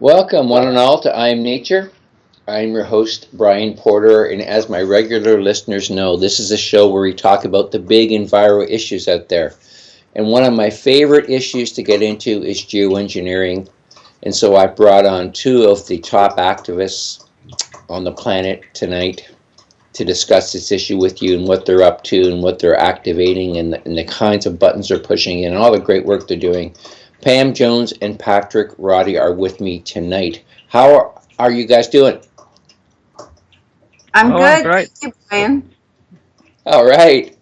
Welcome, one and all, to I Am Nature. I'm your host, Brian Porter, and as my regular listeners know, this is a show where we talk about the big enviro issues out there. And one of my favorite issues to get into is geoengineering. And so I brought on two of the top activists on the planet tonight to discuss this issue with you and what they're up to and what they're activating and the kinds of buttons they're pushing and all the great work they're doing. Pam Jones and Patrick Roddie are with me tonight. How are you guys doing? I'm good. Great. Thank you, Brian. All right.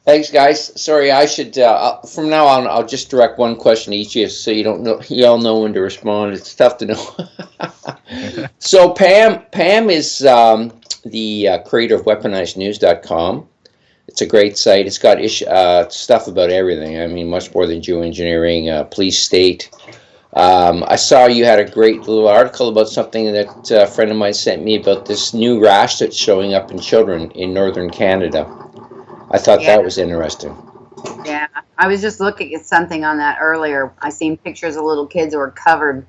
Thanks, guys. Sorry, I should. From now on, I'll just direct one question to each of you, so you don't know. You all know when to respond. It's tough to know. So Pam is the creator of WeaponizedNews.com. It's a great site. It's got stuff about everything. I mean, much more than geoengineering, police state. I saw you had a great little article about something that a friend of mine sent me about this new rash that's showing up in children in northern Canada. I thought that was interesting. Yeah, I was just looking at something on that earlier. I seen pictures of little kids who were covered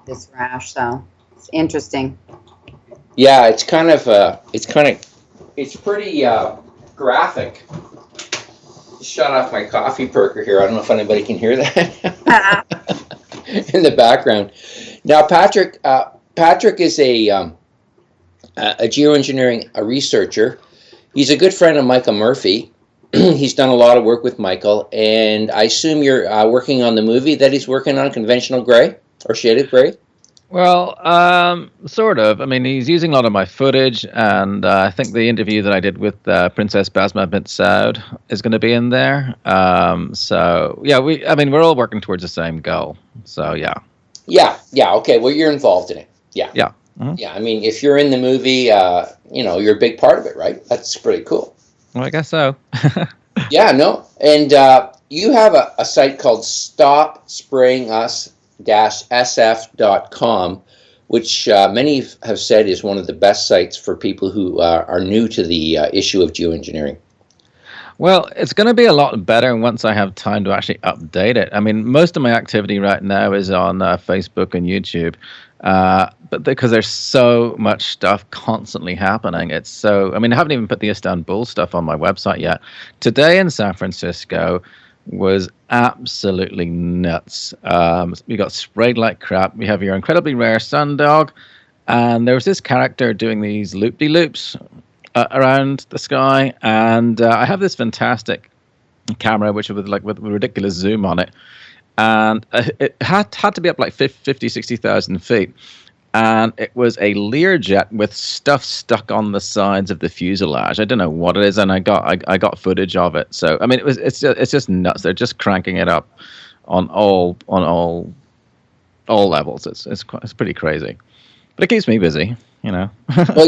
this rash, so it's interesting. Yeah, it's pretty graphic. Just shut off my coffee perker here. I don't know if anybody can hear that in the background. Now, Patrick is a geoengineering researcher. He's a good friend of Michael Murphy. He's done a lot of work with Michael, and I assume you're working on the movie that he's working on, Conventional Gray or Shaded Gray. Well, sort of. I mean, he's using a lot of my footage, and I think the interview that I did with Princess Basma bint Saud is going to be in there. So yeah, we're all working towards the same goal. So yeah. Yeah. Okay. Well, you're involved in it. Yeah. Yeah. Mm-hmm. Yeah. I mean, if you're in the movie, you're a big part of it, right? That's pretty cool. Well, I guess so. Yeah. No. And you have a site called StopSprayingUs-SF.com, which many have said is one of the best sites for people who are new to the issue of geoengineering. Well, it's going to be a lot better once I have time to actually update it. I mean, most of my activity right now is on Facebook and YouTube, but because there's so much stuff constantly happening, I haven't even put the Istanbul stuff on my website yet. Today in San Francisco was absolutely nuts. We got sprayed like crap. We have your incredibly rare sundog, and there was this character doing these loop-de-loops around the sky, and I have this fantastic camera which with ridiculous zoom on it, and it had to be up like 60,000 feet, and it was a Learjet with stuff stuck on the sides of the fuselage. I don't know what it is, and I got footage of it. So I mean, it's just nuts. They're just cranking it up on all levels. It's pretty crazy, but it keeps me busy. Well,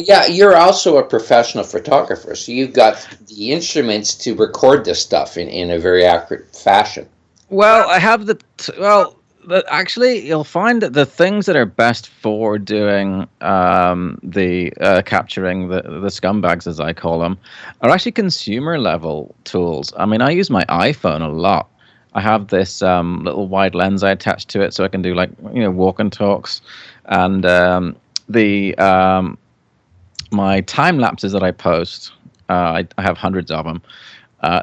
yeah, you're also a professional photographer, so you've got the instruments to record this stuff in a very accurate fashion. Well, I have actually, you'll find that the things that are best for doing capturing the scumbags, as I call them, are actually consumer level tools. I mean, I use my iPhone a lot. I have this little wide lens I attach to it, so I can do walk and talks, and my time lapses that I post, I have hundreds of them.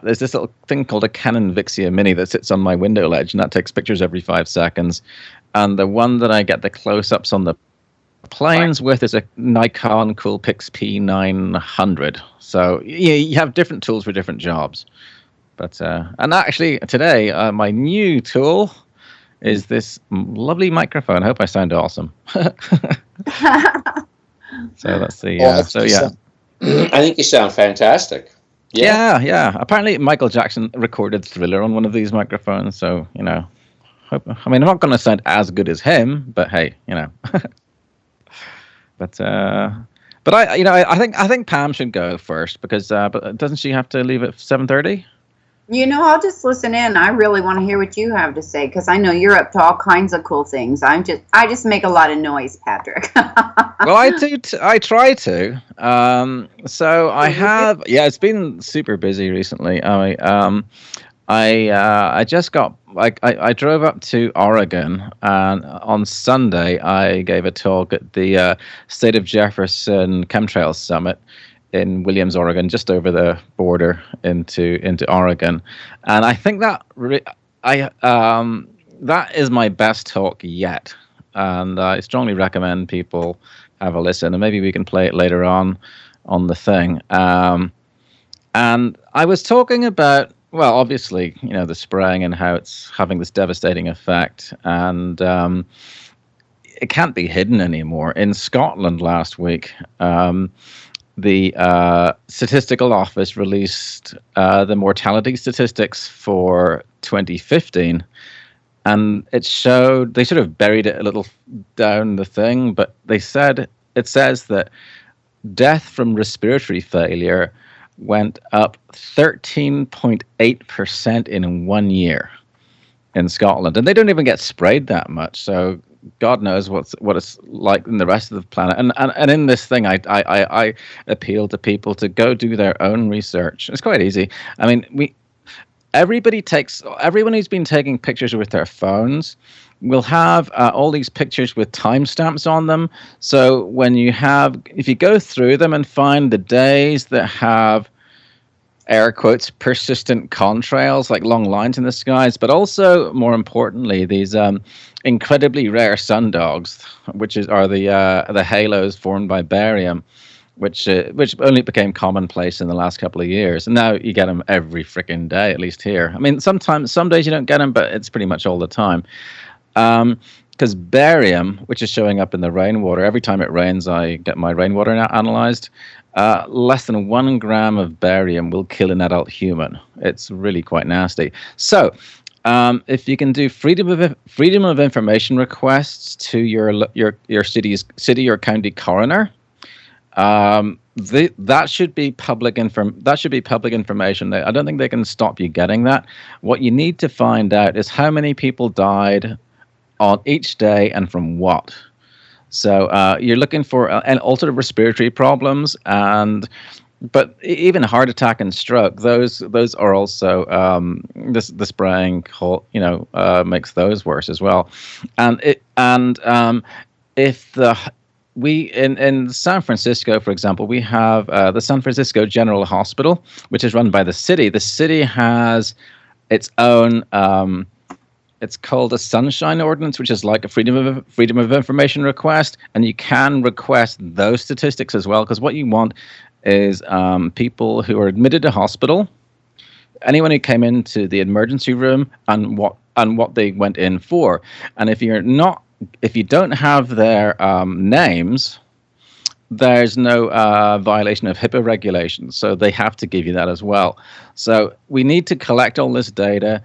There's this little thing called a Canon Vixia Mini that sits on my window ledge, and that takes pictures every 5 seconds. And the one that I get the close-ups on the planes with is a Nikon Coolpix P900. So you have different tools for different jobs. But and actually today, my new tool is this lovely microphone. I hope I sound awesome. So that's the. I think you sound fantastic. Yeah. Apparently, Michael Jackson recorded Thriller on one of these microphones. So I'm not going to sound as good as him, but hey, But I think Pam should go first because but doesn't she have to leave at 7:30? I'll just listen in. I really want to hear what you have to say because I know you're up to all kinds of cool things. I just make a lot of noise, Patrick. Well, I do. I try to. So I have. Yeah, it's been super busy recently. I just got I drove up to Oregon, and on Sunday I gave a talk at the State of Jefferson Chemtrails Summit in Williams, Oregon, just over the border into Oregon, and I think I that is my best talk yet, and I strongly recommend people have a listen, and maybe we can play it later on the thing. And I was talking about, well, obviously, the spraying and how it's having this devastating effect, and it can't be hidden anymore. In Scotland last week, the statistical office released the mortality statistics for 2015, and it showed, they sort of buried it a little down the thing, but it says that death from respiratory failure went up 13.8% in 1 year in Scotland, and they don't even get sprayed that much. So God knows what it's like in the rest of the planet. And in this thing, I appeal to people to go do their own research. It's quite easy. I mean, everyone who's been taking pictures with their phones will have all these pictures with timestamps on them. So if you go through them and find the days that have air quotes persistent contrails, like long lines in the skies, but also more importantly these incredibly rare sundogs, which are the halos formed by barium, which only became commonplace in the last couple of years. And now you get them every freaking day, at least here. I mean, some days you don't get them, but it's pretty much all the time. Because barium, which is showing up in the rainwater, every time it rains, I get my rainwater analyzed. Less than 1 gram of barium will kill an adult human. It's really quite nasty. So, if you can do freedom of information requests to your city or county coroner, that should be public information. I don't think they can stop you getting that. What you need to find out is how many people died on each day and from what. So you're looking for an altered respiratory problems, but even heart attack and stroke. Those are also the spraying makes those worse as well. And if in San Francisco, for example, we have the San Francisco General Hospital, which is run by the city. The city has its own. It's called a Sunshine Ordinance, which is like a freedom of information request, and you can request those statistics as well. Because what you want is people who are admitted to hospital, anyone who came into the emergency room, and what they went in for. And if you don't have their names, there's no violation of HIPAA regulations, so they have to give you that as well. So we need to collect all this data.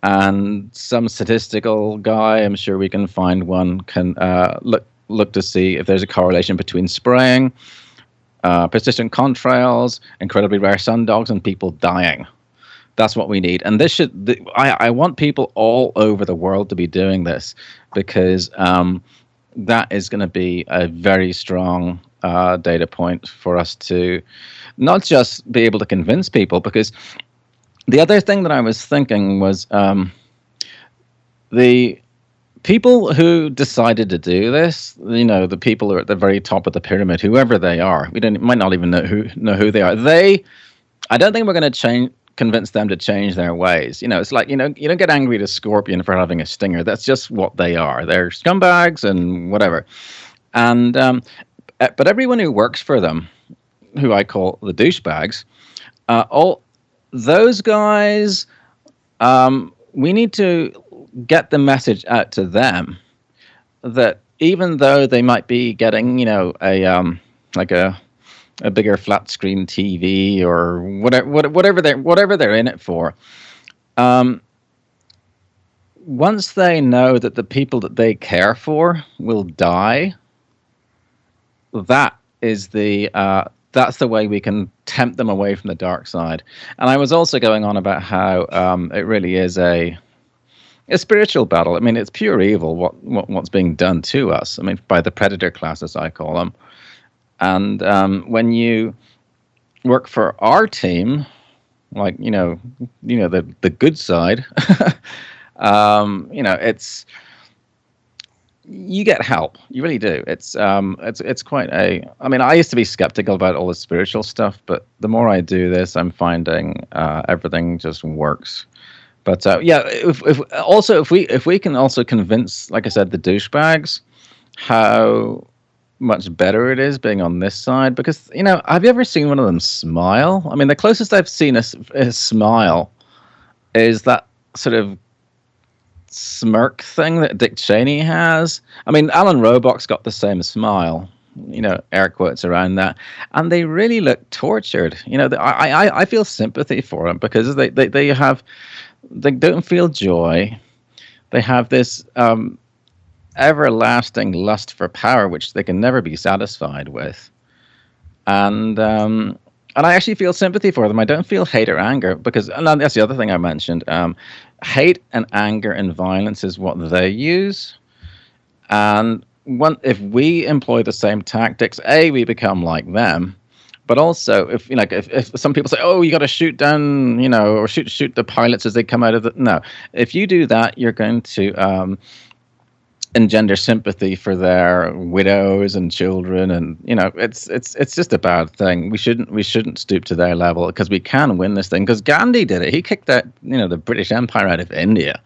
And some statistical guy, I'm sure we can find one, can look to see if there's a correlation between spraying, persistent contrails, incredibly rare sundogs, and people dying. That's what we need. And I want people all over the world to be doing this, because that is going to be a very strong data point for us to not just be able to convince people, because the other thing that I was thinking was the people who decided to do this, the people who are at the very top of the pyramid, whoever they are, might not even know who they are. I don't think we're going to convince them to change their ways. It's like, you don't get angry at a scorpion for having a stinger. That's just what they are. They're scumbags and whatever. And but everyone who works for them, who I call the douchebags, all those guys, we need to get the message out to them that even though they might be getting, a bigger flat screen TV or whatever they're in it for, once they know that the people that they care for will die, that's the way we can tempt them away from the dark side. And I was also going on about how it really is a spiritual battle. I mean, it's pure evil what's being done to us. I mean, by the predator class, as I call them. And when you work for our team, like the good side. It's you get help. You really do. It's quite a. I mean, I used to be skeptical about all the spiritual stuff, but the more I do this, I'm finding everything just works. But yeah, if we can also convince, like I said, the douchebags how much better it is being on this side, because have you ever seen one of them smile? I mean, the closest I've seen a smile is that sort of smirk thing that Dick Cheney has. I mean, Alan Roebuck's got the same smile, air quotes around that, and they really look tortured. I feel sympathy for them because they don't feel joy. They have this everlasting lust for power, which they can never be satisfied with, and I actually feel sympathy for them. I don't feel hate or anger because, and that's the other thing I mentioned. Hate and anger and violence is what they use. And if we employ the same tactics, we become like them. But also, if some people say, "Oh, you got to shoot down," or shoot the pilots as they come out of the no. If you do that, you're going to engender sympathy for their widows and children, and it's just a bad thing. We shouldn't stoop to their level because we can win this thing. Because Gandhi did it. He kicked out the British Empire out of India,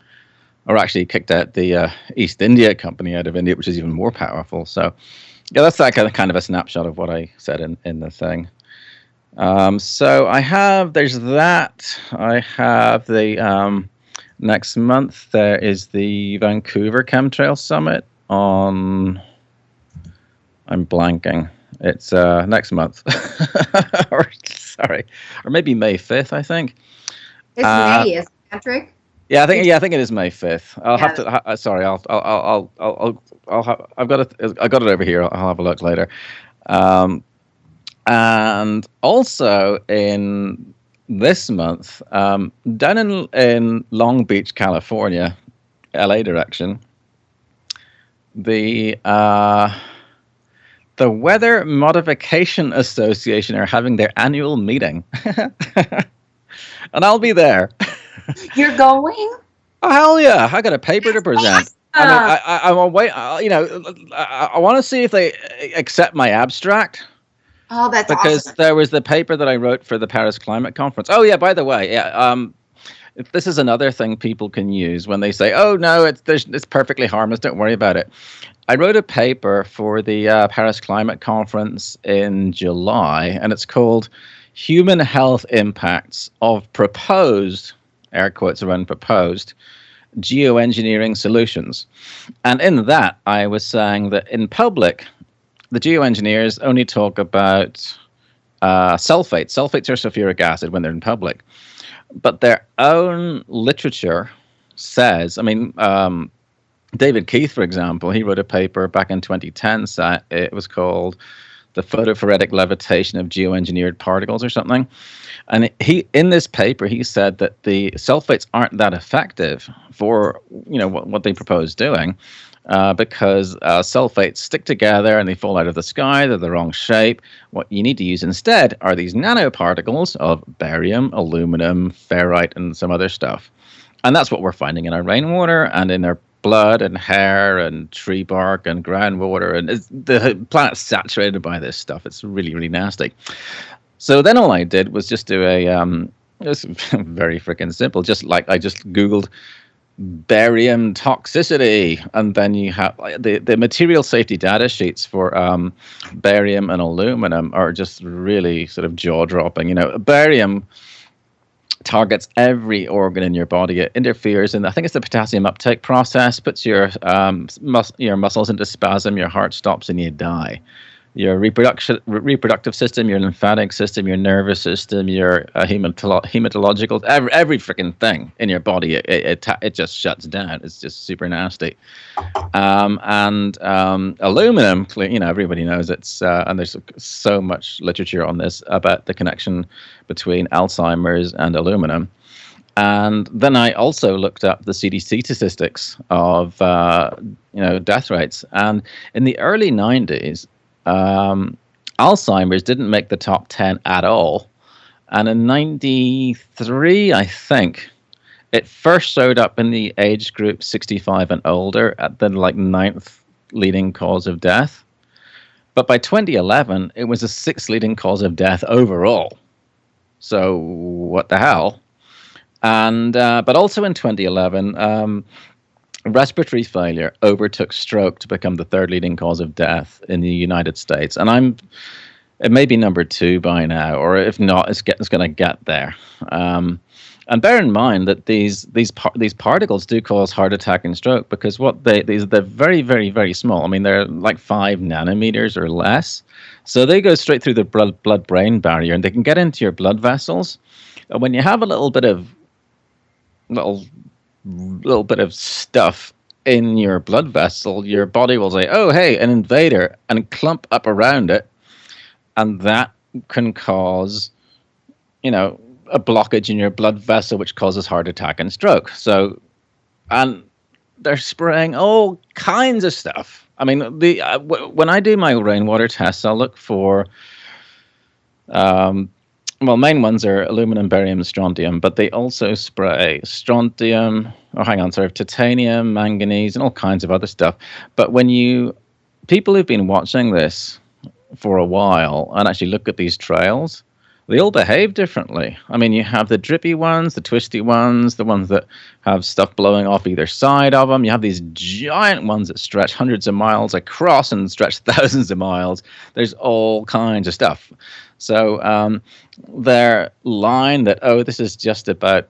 or actually kicked out the East India Company out of India, which is even more powerful. So yeah, that's that kind of a snapshot of what I said in the thing. So there's that. I have the next month, there is the Vancouver Chemtrail Summit on. I'm blanking. It's next month, or maybe May 5th. I think. It's May, is Patrick? Yeah, I think it is May 5th. I'll have to. Sorry, I've got it over here. I'll have a look later. And also in this month, down in Long Beach, California, LA direction, the Weather Modification Association are having their annual meeting, and I'll be there. You're going? Oh hell yeah! I got a paper to present. I mean, I will wait. I want to see if they accept my abstract. Oh, that's because awesome. There was the paper that I wrote for the Paris Climate Conference. Oh yeah, by the way, this is another thing people can use when they say, "Oh no, it's perfectly harmless. Don't worry about it." I wrote a paper for the Paris Climate Conference in July, and it's called "Human Health Impacts of Proposed," air quotes around proposed, geoengineering solutions. And in that, I was saying that in public, the geoengineers only talk about sulfates. Sulfates are sulfuric acid when they're in public. But their own literature says, David Keith, for example, he wrote a paper back in 2010. It was called "The Photophoretic Levitation of Geoengineered Particles" or something. And in this paper, he said that the sulfates aren't that effective for what they propose doing. Because sulfates stick together and they fall out of the sky. They're the wrong shape. What you need to use instead are these nanoparticles of barium, aluminum, ferrite, and some other stuff. And that's what we're finding in our rainwater and in our blood and hair and tree bark and groundwater. And the planet's saturated by this stuff. It's really, really nasty. So then all I did was just do it was very freaking simple. I just Googled barium toxicity, and then you have the material safety data sheets for barium and aluminum are just really sort of jaw-dropping. Barium targets every organ in your body. It interferes in, I think it's the potassium uptake process, puts your muscles into spasm, your heart stops, and you die. Your reproductive system, your lymphatic system, your nervous system, your hematological, every freaking thing in your body, it just shuts down. It's just super nasty. And aluminum, everybody knows it's, and there's so much literature on this about the connection between Alzheimer's and aluminum. And then I also looked up the CDC statistics of death rates, and in the early 90s. Alzheimer's didn't make the top 10 at all, And in 93, I think, it first showed up in the age group 65 and older at the like ninth leading cause of death. But by 2011, it was the sixth leading cause of death overall. So what the hell? And but also in 2011, respiratory failure overtook stroke to become the third leading cause of death in the United States. And it may be number 2 by now, or if not, it's going to get there. And bear in mind that these particles do cause heart attack and stroke because they're very, very, very small. I mean, they're like 5 nanometers or less. So they go straight through the blood-brain barrier, and they can get into your blood vessels. And when you have a little bit of stuff in your blood vessel, your body will say, "Oh, hey, an invader," and clump up around it. And that can cause, a blockage in your blood vessel, which causes heart attack and stroke. So, and they're spraying all kinds of stuff. I mean, when I do my rainwater tests, I'll look for, main ones are aluminum, barium, strontium, but they also spray titanium, manganese, and all kinds of other stuff. But people who've been watching this for a while and actually look at these trails, they all behave differently. I mean, you have the drippy ones, the twisty ones, the ones that have stuff blowing off either side of them. You have these giant ones that stretch hundreds of miles across and stretch thousands of miles. There's all kinds of stuff. So their line that, this is just about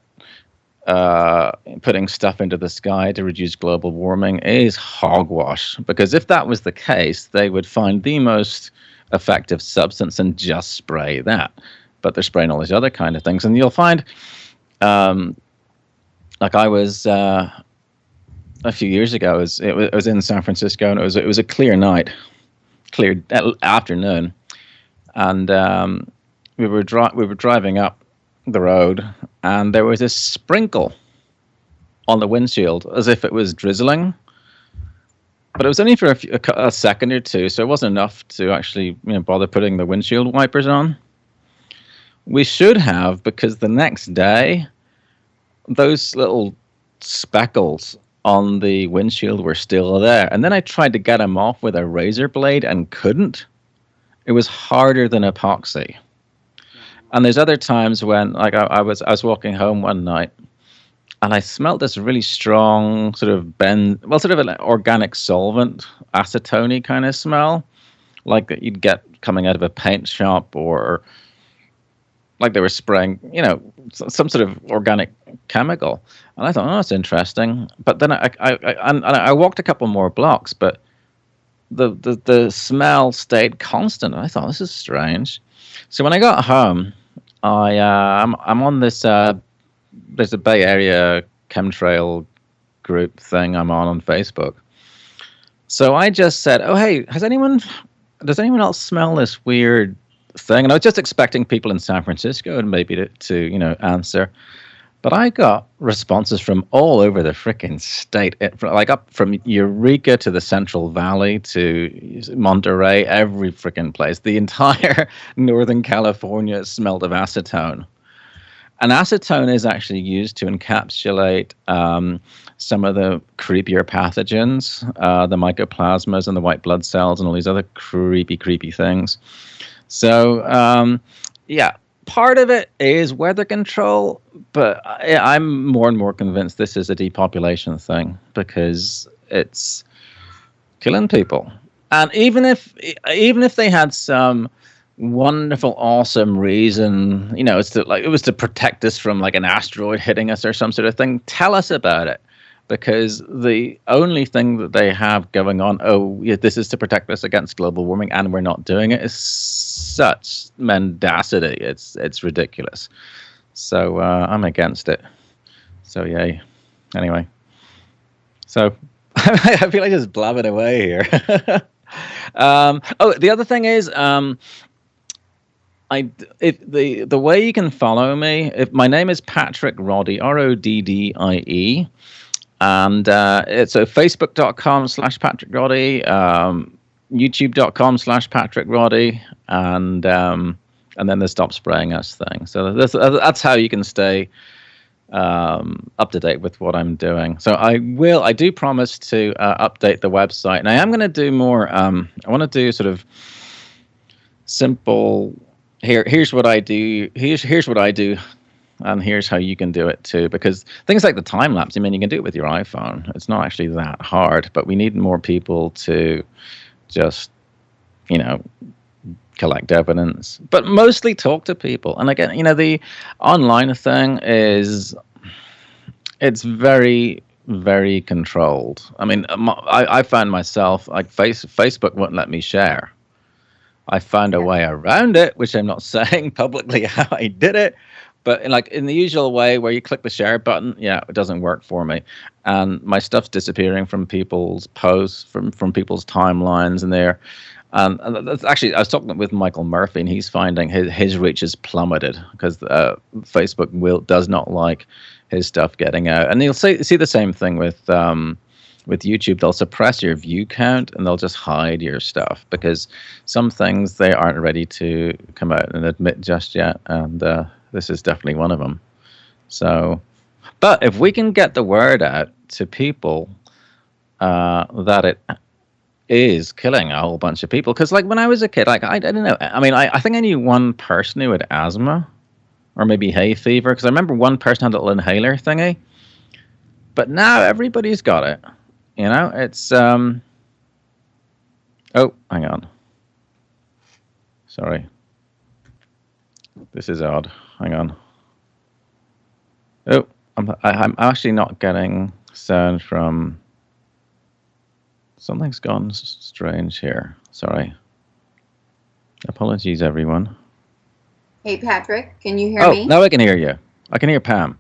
putting stuff into the sky to reduce global warming is hogwash. Because if that was the case, they would find the most effective substance and just spray that. But they're spraying all these other kind of things. And you'll find, like I was a few years ago, it was in San Francisco, and it was a clear night, clear afternoon. And we were driving up the road, and there was this sprinkle on the windshield as if it was drizzling. But it was only for a second or two, so it wasn't enough to actually bother putting the windshield wipers on. We should have, because the next day, those little speckles on the windshield were still there. And then I tried to get them off with a razor blade and couldn't. It was harder than epoxy. And there's other times when, like, I was walking home one night, and I smelled this really strong sort of sort of an organic solvent, acetone kind of smell, like that you'd get coming out of a paint shop, or like they were spraying, some sort of organic chemical. And I thought, that's interesting. But then I walked a couple more blocks, but the smell stayed constant. And I thought, this is strange. So when I got home, I'm on this. There's a Bay Area chemtrail group thing I'm on Facebook. So I just said, "Oh, hey, does anyone else smell this weird thing?" And I was just expecting people in San Francisco and maybe to answer. But I got responses from all over the freaking state, like up from Eureka to the Central Valley to Monterey, every freaking place. The entire Northern California smelled of acetone. And acetone is actually used to encapsulate some of the creepier pathogens, the mycoplasmas and the white blood cells and all these other creepy things. So, part of it is weather control, but I'm more and more convinced this is a depopulation thing because it's killing people. And even if they had some wonderful, awesome reason, it was to protect us from like an asteroid hitting us or some sort of thing, tell us about it. Because the only thing that they have going on, this is to protect us against global warming, and we're not doing it, is such mendacity. It's ridiculous. So I'm against it. So yay. Anyway, so I feel like just blabbing away here. The other thing is, the way you can follow me, my name is Patrick Roddie, Roddie. And it's facebook.com/Patrick Roddie, youtube.com/Patrick Roddie, and and then they stop spraying us thing. So that's how you can stay up to date with what I'm doing. So I do promise to update the website, and I am going to do more. I want to do sort of simple. Here's what I do. Here's what I do, and here's how you can do it too. Because things like the time lapse, I mean, you can do it with your iPhone. It's not actually that hard, but we need more people to just, collect evidence, but mostly talk to people. And again, the online thing it's very, very controlled. I mean, I found myself like Facebook won't let me share. I found a way around it, which I'm not saying publicly how I did it, but in the usual way where you click the share button, it doesn't work for me. And my stuff's disappearing from people's posts, from people's timelines and there. And that's actually, I was talking with Michael Murphy, and he's finding his reach has plummeted because Facebook does not like his stuff getting out. And you'll see the same thing with YouTube. They'll suppress your view count and they'll just hide your stuff because some things they aren't ready to come out and admit just yet. And this is definitely one of them. So, but if we can get the word out to people that it is killing a whole bunch of people, because when I was a kid, I don't know. I mean, I think I knew one person who had asthma or maybe hay fever, because I remember one person had a little inhaler thingy. But now everybody's got it. It's oh, hang on. Sorry. This is odd. Hang on. Oh, I'm actually not getting sound from. Something's gone strange here. Sorry. Apologies, everyone. Hey, Patrick, can you hear me? Oh, now I can hear you. I can hear Pam.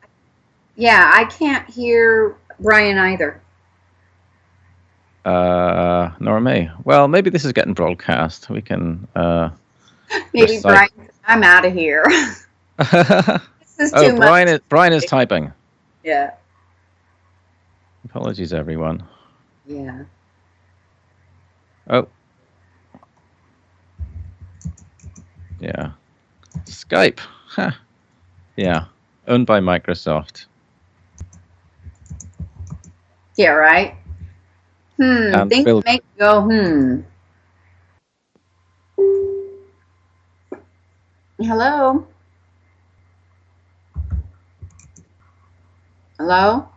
Yeah, I can't hear Brian either. Nor me. Well, maybe this is getting broadcast. We can. Maybe Brian. I'm out of here. This is too much. Brian is typing. Yeah. Apologies, everyone. Yeah. Oh. Yeah. Skype. Huh. Yeah. Owned by Microsoft. Yeah, right? Things make you go, Hello? Hello?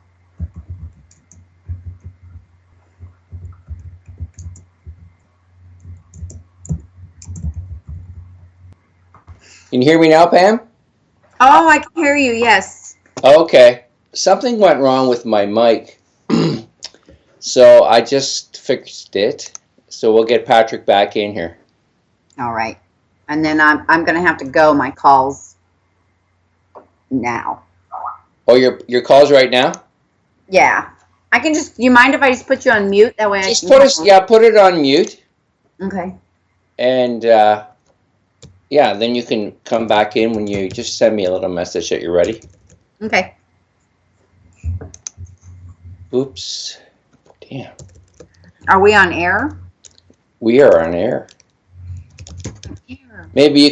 Can you hear me now, Pam? Oh, I can hear you, yes. Okay. Something went wrong with my mic. So I just fixed it. So we'll get Patrick back in here. All right. And then I'm going to have to go. My calls now. Oh, your calls right now? Yeah. I can just, you mind if I just put you on mute? That way just put it on mute. Okay. And then you can come back in when you just send me a little message that you're ready. Okay. Oops. Damn. Are we on air? We are on air. Maybe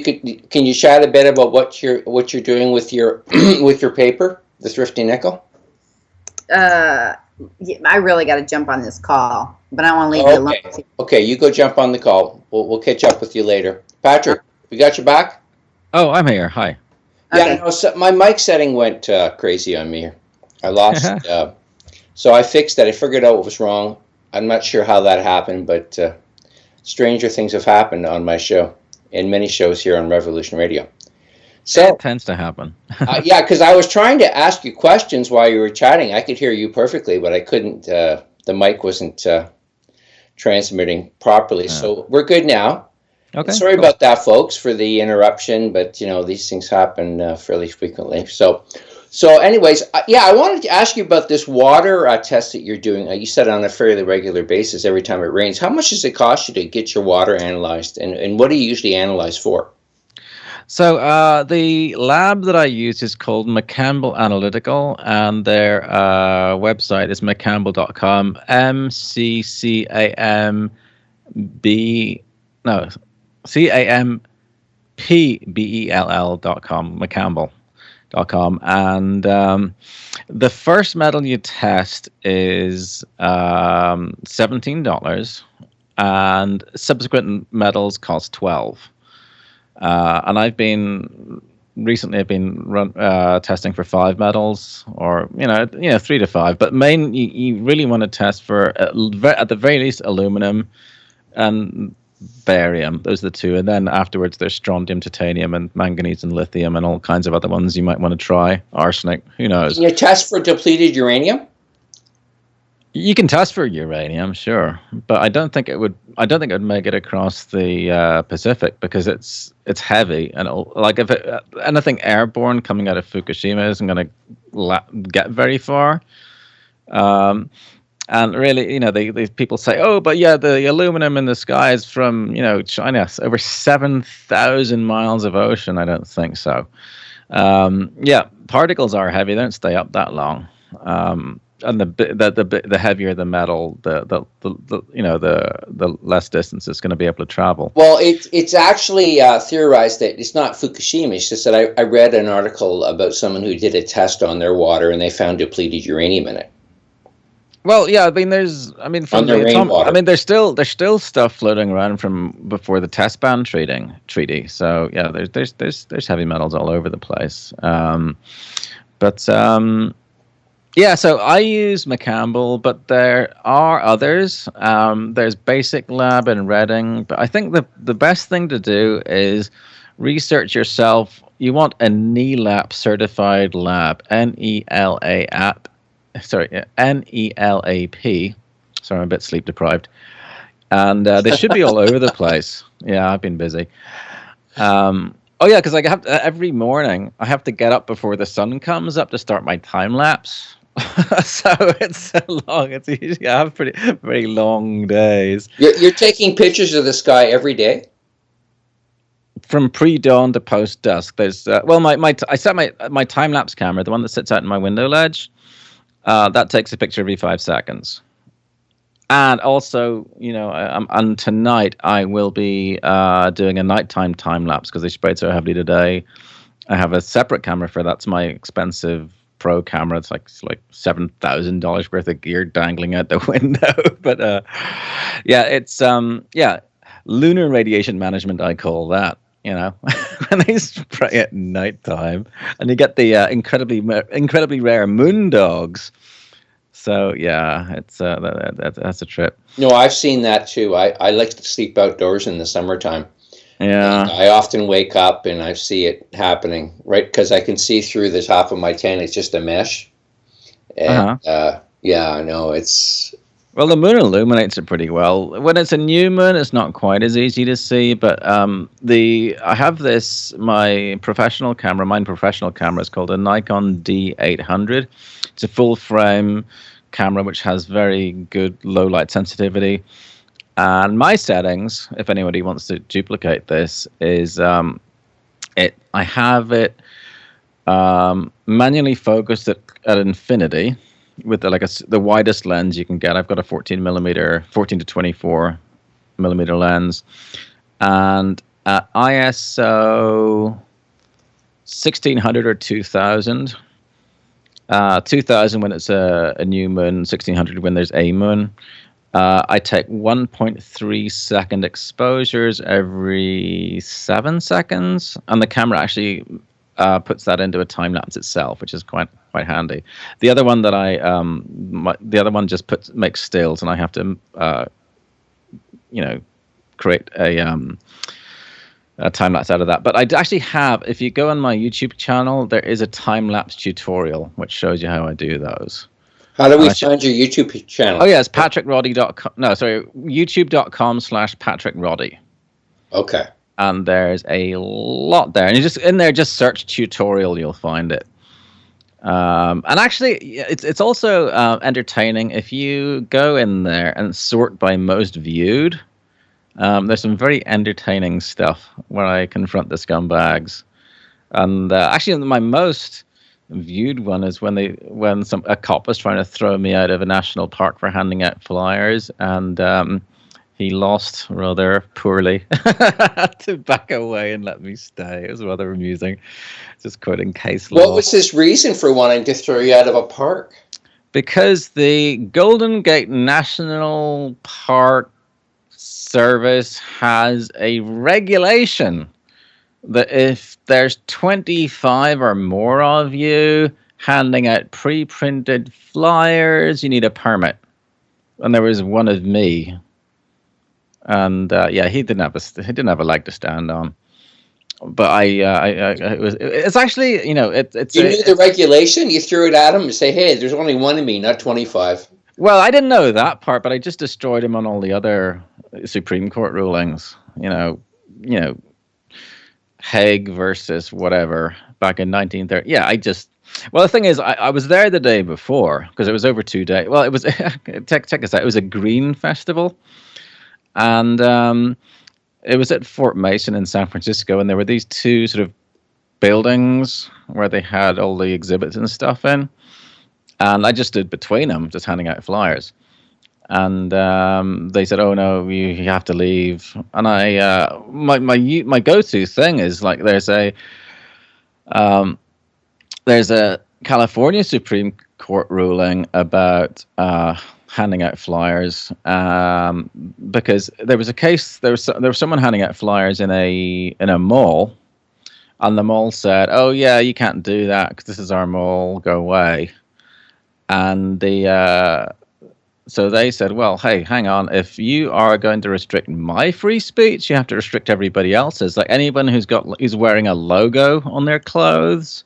can you chat a bit about what you're doing with your with your paper, the Thrifty Nickel? I really got to jump on this call, but I don't want to leave you alone. Okay, you go jump on the call. We'll catch up with you later. Patrick, we got you back? Oh, I'm here. Hi. Yeah, no, so my mic setting went crazy on me. I lost, so I fixed that. I figured out what was wrong. I'm not sure how that happened, but stranger things have happened on my show and many shows here on Revolution Radio. So it tends to happen. yeah, because I was trying to ask you questions while you were chatting. I could hear you perfectly, but I couldn't. The mic wasn't transmitting properly. So we're good now. Okay. Sorry about that, folks, for the interruption, but these things happen fairly frequently. So anyways, I wanted to ask you about this water test that you're doing. You said on a fairly regular basis every time it rains. How much does it cost you to get your water analyzed, and what do you usually analyze for? So the lab that I use is called McCampbell Analytical, and their website is mccampbell.com. CAMB. No, CAMPBELL.com. McCampbell.com, McCampbell.com, and the first metal you test is $17, and subsequent metals cost $12. And I've been testing for 5 metals, or 3 to 5. But you really want to test for at the very least aluminum and barium. Those are the 2, and then afterwards there's strontium, titanium, and manganese and lithium, and all kinds of other ones you might want to try. Arsenic, who knows? Can you test for depleted uranium? You can test for uranium, sure, but I don't think it would make it across the Pacific, because it's heavy, and like if anything airborne coming out of Fukushima isn't going to get very far. And really, these people say, oh, but yeah, the aluminum in the sky is from, China. It's over 7,000 miles of ocean. I don't think so. Yeah, particles are heavy. They don't stay up that long. And the heavier the metal, the less distance it's going to be able to travel. Well, it's actually theorized that it's not Fukushima. It's just that I read an article about someone who did a test on their water, and they found depleted uranium in it. Well, yeah, from the rainwater. there's still stuff floating around from before the test ban treaty. So yeah, there's heavy metals all over the place. Yeah, so I use McCampbell, but there are others. There's Basic Lab in Reading, but I think the best thing to do is research yourself. You want a NELAP certified lab, NELAP. Sorry, NELAP. Sorry, I'm a bit sleep deprived. And they should be all over the place. Yeah, I've been busy. Oh yeah, because every morning I have to get up before the sun comes up to start my time lapse. So it's so long. It's usually I have very long days. You're taking pictures of the sky every day? From pre-dawn to post-dusk. There's I set my time lapse camera, the one that sits out in my window ledge. That takes a picture every 5 seconds. And also, and tonight I will be doing a nighttime time lapse because they sprayed so heavily today. I have a separate camera for that's my expensive pro camera. It's like $7,000 worth of gear dangling out the window. But it's lunar radiation management, I call that. When they spray at nighttime, and you get the incredibly rare moon dogs. So yeah, it's that's a trip. No, I've seen that too. I like to sleep outdoors in the summertime. Yeah, and I often wake up and I see it happening, right? Because I can see through the top of my tent. It's just a mesh. And yeah, I know it's. Well, the moon illuminates it pretty well. When it's a new moon, it's not quite as easy to see. But I have my professional camera. Mine professional camera is called a Nikon D800. It's a full frame camera which has very good low light sensitivity. And my settings, if anybody wants to duplicate this, is I have it manually focused at infinity. With the widest lens you can get. I've got a 14 to 24 millimeter lens, and at ISO 1600 or 2000. 2000 when it's a new moon, 1600 when there's a moon. I take 1.3 second exposures every 7 seconds, and the camera actually puts that into a time lapse itself, which is quite handy. The other one that the other one just makes stills, and I have to create a time lapse out of that. But I actually have, if you go on my YouTube channel, there is a time lapse tutorial which shows you how I do those. How do we find your YouTube channel? Oh yeah, it's patrickroddie.com. No, sorry, youtube.com/Patrick Roddie. Okay. And there's a lot there, and you just in there just search tutorial, you'll find it. And actually, it's also entertaining if you go in there and sort by most viewed. There's some very entertaining stuff where I confront the scumbags, and actually my most viewed one is when a cop was trying to throw me out of a national park for handing out flyers, and he lost rather poorly to back away and let me stay. It was rather amusing, just quoting case law. What was his reason for wanting to throw you out of a park? Because the Golden Gate National Park Service has a regulation that if there's 25 or more of you handing out pre-printed flyers, you need a permit. And there was one of me, and he didn't have a leg to stand on. But it's actually, it's You knew the regulation. You threw it at him and say, "Hey, there's only one of me, not 25." Well, I didn't know that part, but I just destroyed him on all the other Supreme Court rulings. Hague versus whatever back in 1930. Yeah, well, the thing is, I was there the day before because it was over 2 days. Well, it was, check us out, it was a green festival. And it was at Fort Mason in San Francisco, and there were these two sort of buildings where they had all the exhibits and stuff in. And I just stood between them, just handing out flyers. And they said, "Oh no, you have to leave." And my go-to thing is like there's a California Supreme Court ruling about handing out flyers because there was a case there was someone handing out flyers in a mall, and the mall said, "Oh yeah, you can't do that because this is our mall. Go away." And so they said, "Well, hey, hang on. If you are going to restrict my free speech, you have to restrict everybody else's. Like anyone who's wearing a logo on their clothes,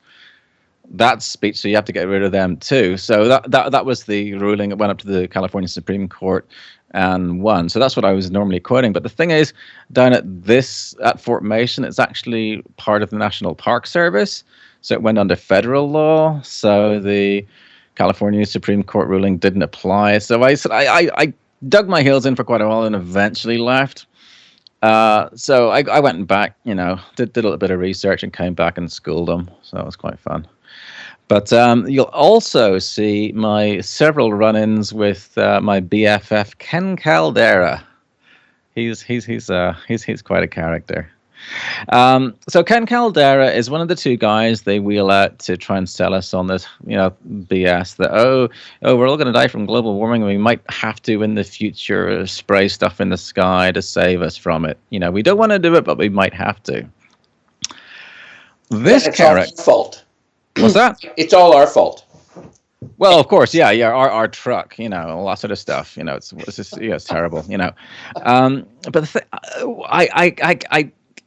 that's speech. So you have to get rid of them too." So that was the ruling. It went up to the California Supreme Court and won. So that's what I was normally quoting. But the thing is, down at Fort Mason, it's actually part of the National Park Service. So it went under federal law. So the California Supreme Court ruling didn't apply. So I dug my heels in for quite a while and eventually left. So I went back, did a little bit of research and came back and schooled them. So that was quite fun. But you'll also see my several run-ins with my BFF Ken Caldera. He's quite a character. So Ken Caldera is one of the two guys they wheel out to try and sell us on this, BS that, we're all going to die from global warming and we might have to in the future spray stuff in the sky to save us from it. We don't want to do it, but we might have to. This character. It's all our fault. What's that? It's all our fault. Well, of course, yeah, our truck, all that sort of stuff, it's just, it's terrible, But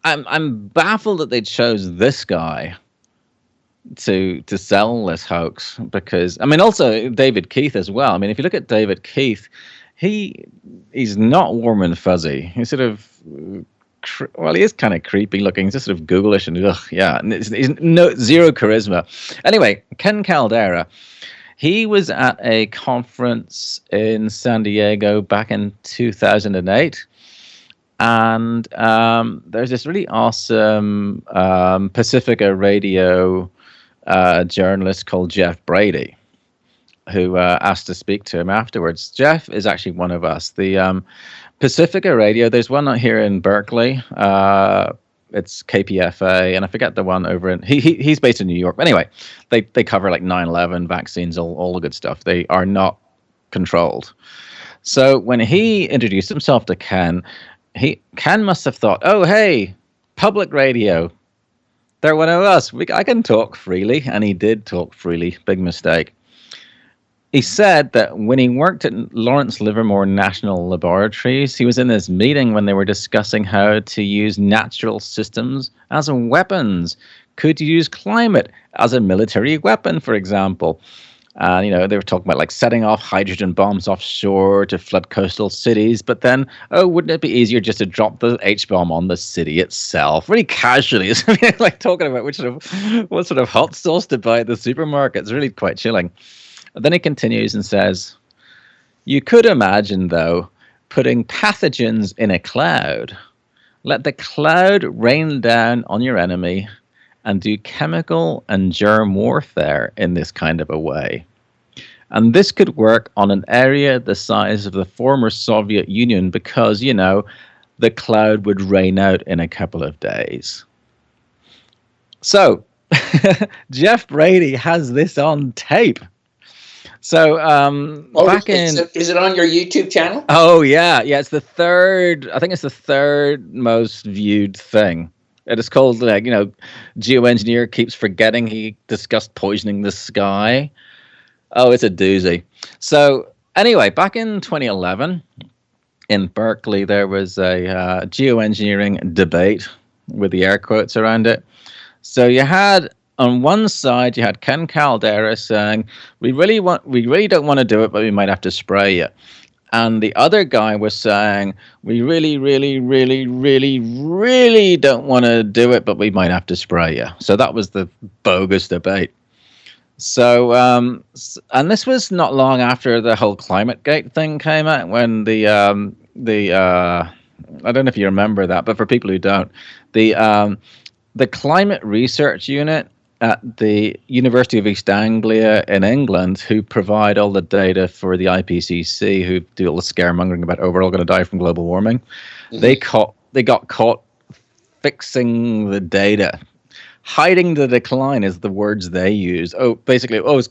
I'm baffled that they chose this guy to sell this hoax because, also David Keith as well. If you look at David Keith, he's not warm and fuzzy. He's sort of, he is kind of creepy looking. He's just sort of ghoulish and he's zero charisma. Anyway, Ken Caldera, he was at a conference in San Diego back in 2008. And there's this really awesome Pacifica Radio journalist called Jeff Brady, who asked to speak to him afterwards. Jeff is actually one of us. The Pacifica Radio, there's one here in Berkeley. It's KPFA, and I forget the one over in... He's based in New York. But anyway, they cover like 9/11, vaccines, all the good stuff. They are not controlled. So when he introduced himself to Ken must have thought, "Oh, hey, public radio. They're one of us. I can talk freely." And he did talk freely. Big mistake. He said that when he worked at Lawrence Livermore National Laboratories, he was in this meeting when they were discussing how to use natural systems as weapons. Could you use climate as a military weapon, for example? And, they were talking about like setting off hydrogen bombs offshore to flood coastal cities. But then, wouldn't it be easier just to drop the H-bomb on the city itself? Really casually. Like talking about what sort of hot sauce to buy at the supermarket. It's really quite chilling. And then he continues and says, "You could imagine, though, putting pathogens in a cloud. Let the cloud rain down on your enemy and do chemical and germ warfare in this kind of a way. And this could work on an area the size of the former Soviet Union because, the cloud would rain out in a couple of days. So, Jeff Brady has this on tape. So, back in... Is it on your YouTube channel? Oh, yeah. Yeah, it's the third... I think it's the third most viewed thing. It is called, Geo Engineer keeps forgetting he discussed poisoning the sky. Oh, it's a doozy. So, anyway, back in 2011, in Berkeley, there was a geoengineering debate with the air quotes around it. So you had, on one side, you had Ken Caldera saying, we really don't want to do it, but we might have to spray you. And the other guy was saying, we really, really, really, really, really don't want to do it, but we might have to spray you. So that was the bogus debate. So, and this was not long after the whole ClimateGate thing came out, when I don't know if you remember that, but for people who don't, the Climate Research Unit at the University of East Anglia in England, who provide all the data for the IPCC, who do all the scaremongering about, we're all going to die from global warming, they got caught fixing the data. Hiding the decline is the words they use. Basically, it's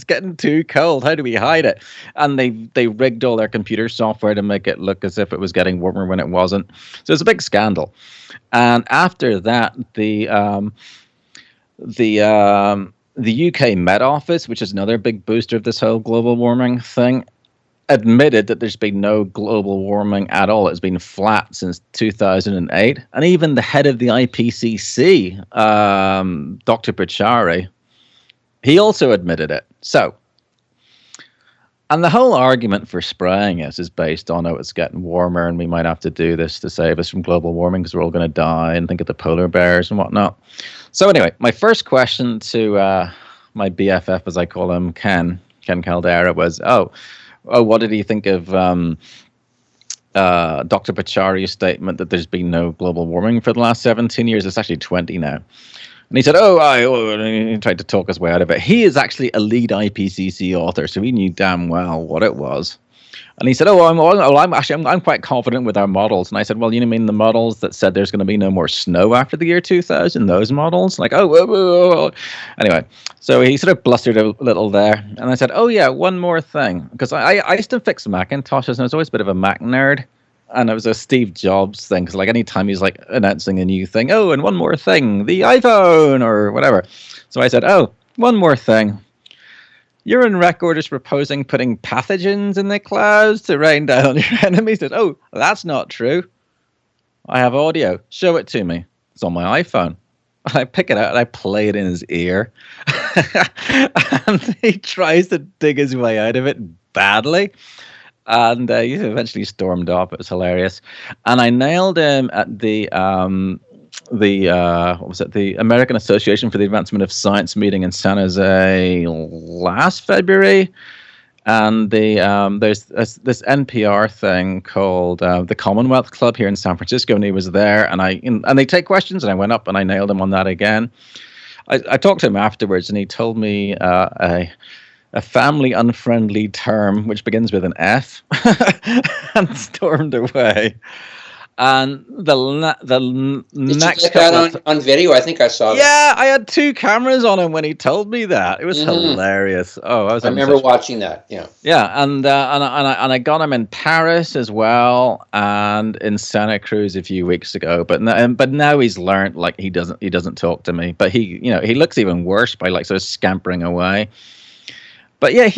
getting too cold. How do we hide it? And they rigged all their computer software to make it look as if it was getting warmer when it wasn't. So it's a big scandal. And after that, the UK Met Office, which is another big booster of this whole global warming thing, admitted that there's been no global warming at all. It's been flat since 2008. And even the head of the IPCC, Dr. Pachauri, he also admitted it. So, and the whole argument for spraying us is based on, it's getting warmer and we might have to do this to save us from global warming because we're all going to die, and think of the polar bears and whatnot. So anyway, my first question to my BFF, as I call him, Ken Caldera, was, what did he think of Dr. Pachauri's statement that there's been no global warming for the last 17 years? It's actually 20 now. And he said, and he tried to talk his way out of it. He is actually a lead IPCC author, so he knew damn well what it was. And he said, I'm quite confident with our models. And I said, well, you mean the models that said there's going to be no more snow after the year 2000? Those models? Like, Anyway, so he sort of blustered a little there. And I said, one more thing. Because I used to fix Macintoshes, and I was always a bit of a Mac nerd. And it was a Steve Jobs thing, because anytime he's announcing a new thing, and one more thing, the iPhone or whatever. So I said, one more thing. Urine Record is proposing putting pathogens in the clouds to rain down on your enemies. He said, that's not true. I have audio. Show it to me. It's on my iPhone. And I pick it out and I play it in his ear. And he tries to dig his way out of it badly. And he eventually stormed off. It was hilarious. And I nailed him at the American Association for the Advancement of Science meeting in San Jose last February. And there's this NPR thing called the Commonwealth Club here in San Francisco, and he was there. And they take questions, and I went up and I nailed him on that again. I talked to him afterwards, and he told me a family unfriendly term which begins with an F, and stormed away. And the next couple on video, I think I saw that. Yeah, I had 2 cameras on him when he told me that. It was hilarious. I remember watching that. Yeah. Yeah, and I got him in Paris as well, and in Santa Cruz a few weeks ago. But now he's learned, he doesn't talk to me. But he looks even worse by sort of scampering away. But yeah,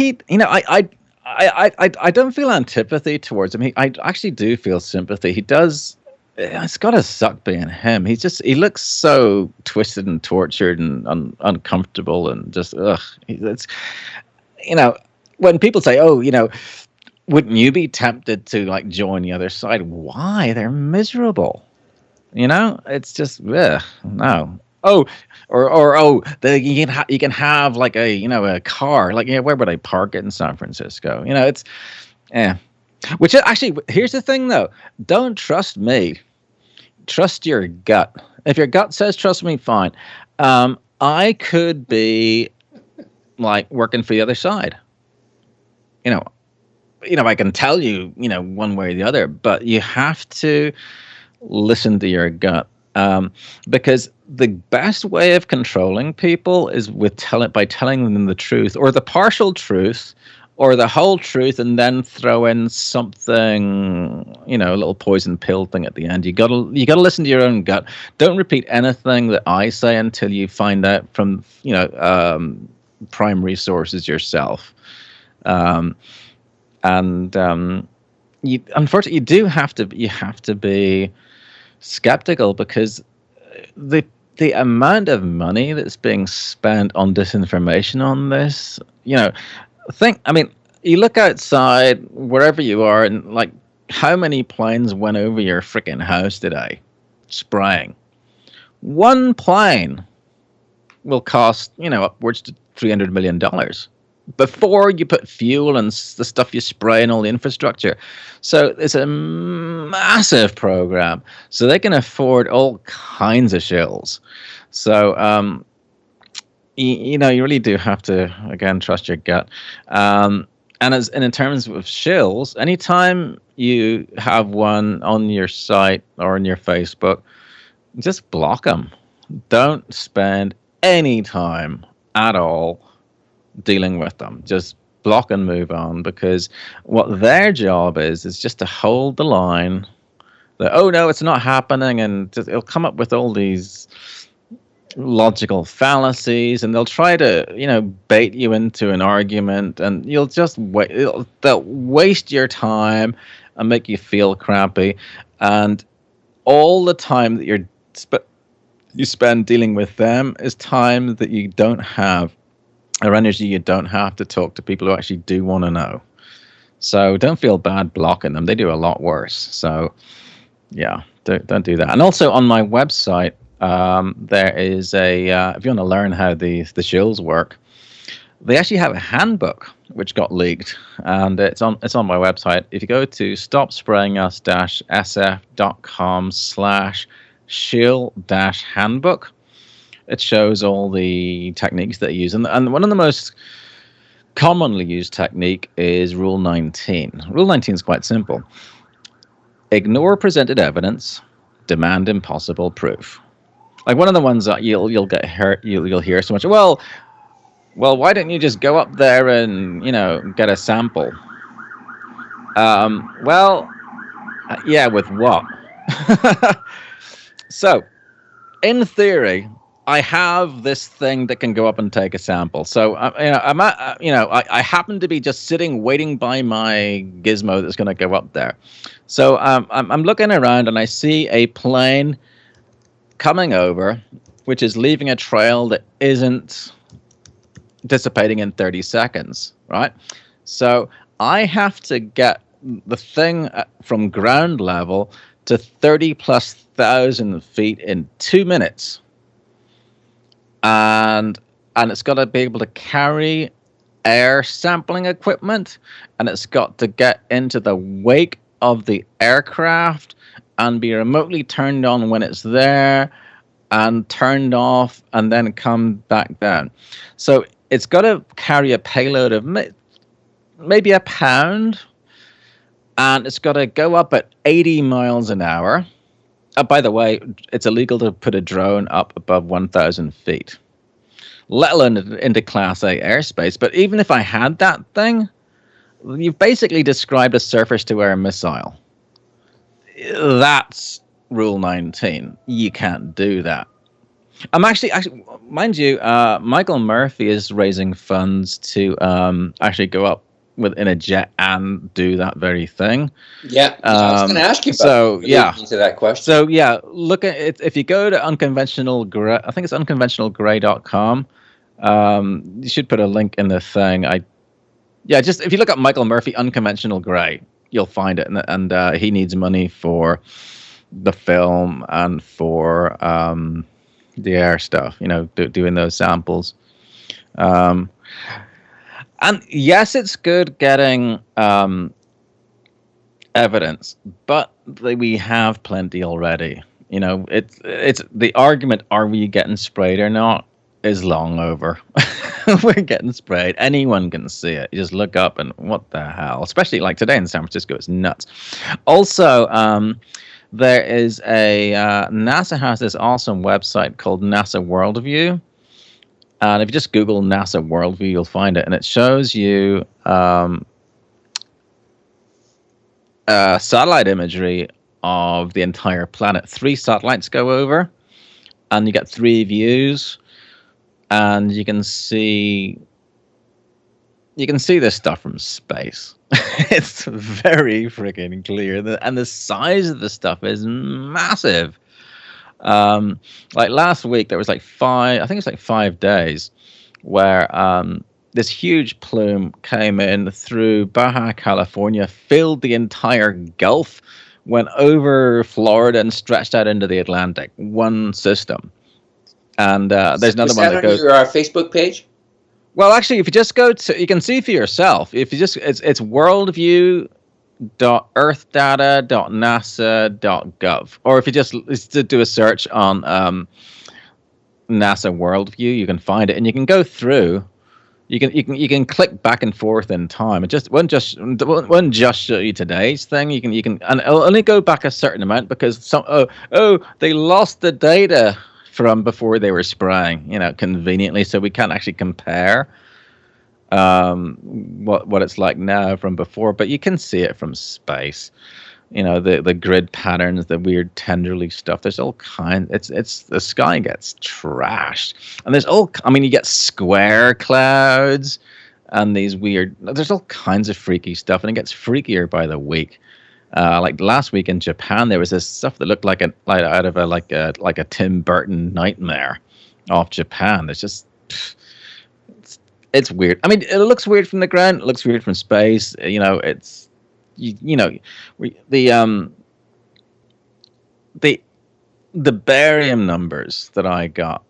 I don't feel antipathy towards him. I actually do feel sympathy. He does. It's got to suck being him. He looks so twisted and tortured and uncomfortable and just It's when people say, wouldn't you be tempted to join the other side? Why? They're miserable. It's just no. You can have a car. Where would I park it in San Francisco? It's Which actually, here's the thing though. Don't trust me. Trust your gut. If your gut says trust me, fine. I could be like working for the other side. You know, I can tell you, one way or the other, but you have to listen to your gut. Because the best way of controlling people is by telling them the truth, or the partial truth, or the whole truth, and then throw in something, a little poison pill thing at the end. You gotta listen to your own gut. Don't repeat anything that I say until you find out from primary sources yourself. You unfortunately you have to be skeptical, because the amount of money that's being spent on disinformation on this, you look outside wherever you are, and like, how many planes went over your freaking house today spraying? One plane will cost, upwards to $300 million before you put fuel and the stuff you spray and all the infrastructure. So it's a massive program. So they can afford all kinds of shills. So, you really do have to, again, trust your gut. And in terms of shills, anytime you have one on your site or on your Facebook, just block them. Don't spend any time at all dealing with them. Just block and move on, because what their job is just to hold the line that, oh no, it's not happening, and it'll come up with all these logical fallacies, and they'll try to bait you into an argument, and you'll just they'll waste your time and make you feel crappy, and all the time that you spend dealing with them is time that you don't have, or energy you don't have to talk to people who actually do want to know. So don't feel bad blocking them. They do a lot worse. So yeah, don't do that. And also on my website, there is if you want to learn how the shills work, they actually have a handbook which got leaked, and it's on my website. If you go to stopsprayingus-sf.com/shill-handbook, it shows all the techniques that they use. And one of the most commonly used technique is Rule 19. Rule 19 is quite simple. Ignore presented evidence, demand impossible proof. Like, one of the ones that you'll get hurt, you'll hear so much, well, why don't you just go up there and, get a sample? Yeah, with what? So, in theory, I have this thing that can go up and take a sample. So, I happen to be just sitting, waiting by my gizmo that's going to go up there. So, I'm looking around, and I see a plane coming over, which is leaving a trail that isn't dissipating in 30 seconds, right? So, I have to get the thing from ground level to 30,000+ feet in 2 minutes. And it's got to be able to carry air sampling equipment, and it's got to get into the wake of the aircraft and be remotely turned on when it's there and turned off and then come back down. So it's got to carry a payload of maybe a pound, and it's got to go up at 80 miles an hour. By the way, it's illegal to put a drone up above 1,000 feet, let alone into Class A airspace. But even if I had that thing, you've basically described a surface-to-air missile. That's Rule 19. You can't do that. I'm actually, mind you, Michael Murphy is raising funds to actually go up in a jet and do that very thing. Yeah, I was going to ask you about into that question. So yeah, look at it. If you go to Unconventional Gray, I think it's unconventionalgray.com. You should put a link in the thing. Just if you look up Michael Murphy Unconventional Gray, you'll find it, and he needs money for the film and for the air stuff. Doing those samples. And yes, it's good getting evidence, but we have plenty already. It's the argument, are we getting sprayed or not, is long over. we're getting sprayed. Anyone can see it. You just look up and what the hell? Especially like today in San Francisco, it's nuts. Also, there is NASA has this awesome website called NASA Worldview. And if you just Google NASA Worldview, you'll find it. And it shows you satellite imagery of the entire planet. 3 satellites go over, and you get 3 views, and you can see this stuff from space. It's very freaking clear, and the size of the stuff is massive. Like last week, there was like 5 days where this huge plume came in through Baja California, filled the entire Gulf, went over Florida, and stretched out into the Atlantic. One system. And there's another one that goes. Your Facebook page? Well, actually, if you just go to, you can see for yourself. If you just, it's worldview.earthdata.nasa.gov, or if you just do a search on NASA Worldview, you can find it, and you can go through. You can click back and forth in time. It just won't just show you today's thing. You can and it'll only go back a certain amount because they lost the data from before they were spraying, conveniently, so we can't actually compare what it's like now from before, but you can see it from space. The grid patterns, the weird tenderleaf stuff. There's all kinds. It's the sky gets trashed, and you get square clouds and these weird. There's all kinds of freaky stuff, and it gets freakier by the week. Like last week in Japan, there was this stuff that looked like out of a Tim Burton nightmare off Japan. It's weird. I mean, it looks weird from the ground. It looks weird from space. It's the barium numbers that I got.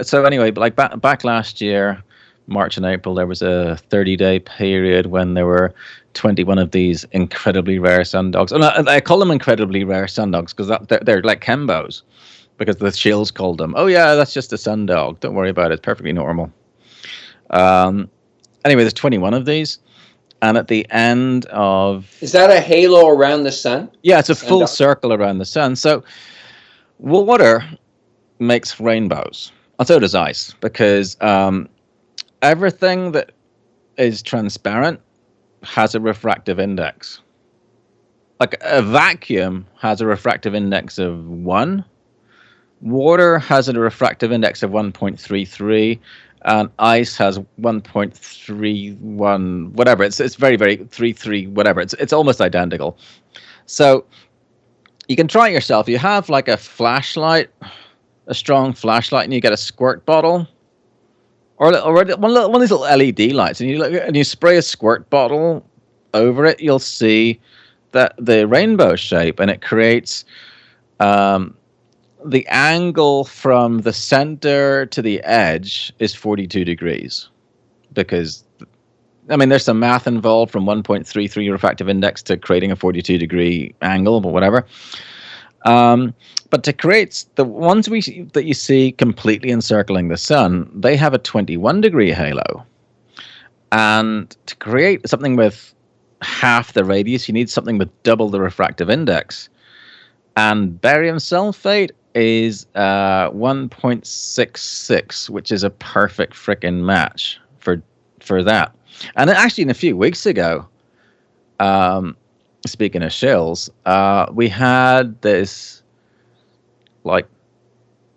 So anyway, like back last year, March and April, there was a 30-day period when there were 21 of these incredibly rare sundogs. And I call them incredibly rare sundogs because they're like Kembos, because the shills called them. Oh yeah, that's just a sundog. Don't worry about it. It's perfectly normal. Anyway, there's 21 of these. And at the end of... Is that a halo around the sun? Yeah, it's a full circle around the sun. So water makes rainbows. And so does ice, because everything that is transparent has a refractive index. Like a vacuum has a refractive index of 1. Water has a refractive index of 1.33. And ice has 1.31, whatever. It's very, very 33, whatever. It's almost identical. So you can try it yourself. You have like a flashlight, a strong flashlight, and you get a squirt bottle, or one of these little LED lights, and you spray a squirt bottle over it. You'll see that the rainbow shape, and it creates the angle from the center to the edge is 42 degrees, because there's some math involved from 1.33 refractive index to creating a 42 degree angle, but whatever. But to create the ones that you see completely encircling the sun, they have a 21 degree halo. And to create something with half the radius, you need something with double the refractive index. And barium sulfate is 1.66, which is a perfect frickin' match for that. And actually, a few weeks ago, speaking of shills, we had this like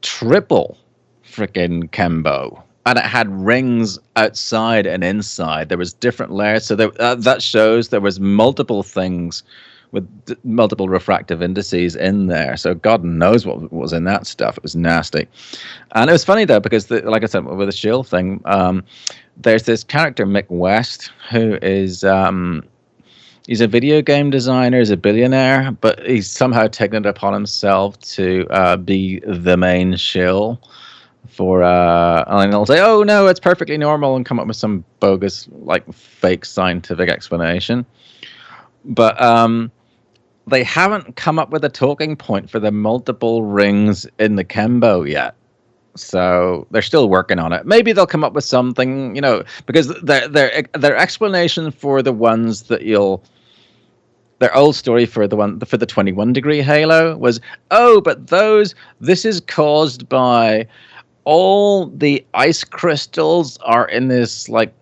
triple frickin' Kembo, and it had rings outside and inside. There was different layers, so that shows there was multiple things with multiple refractive indices in there. So God knows what was in that stuff. It was nasty. And it was funny though, because like I said, with the shield thing, there's this character, Mick West, who is, he's a video game designer, he's a billionaire, but he's somehow taken it upon himself to be the main shill for, and he'll say, oh no, it's perfectly normal, and come up with some bogus, like fake scientific explanation. But they haven't come up with a talking point for the multiple rings in the Kembo yet. So they're still working on it. Maybe they'll come up with something, because their explanation for the ones that their old story for the 21 degree halo was, oh, but this is caused by all the ice crystals are in this like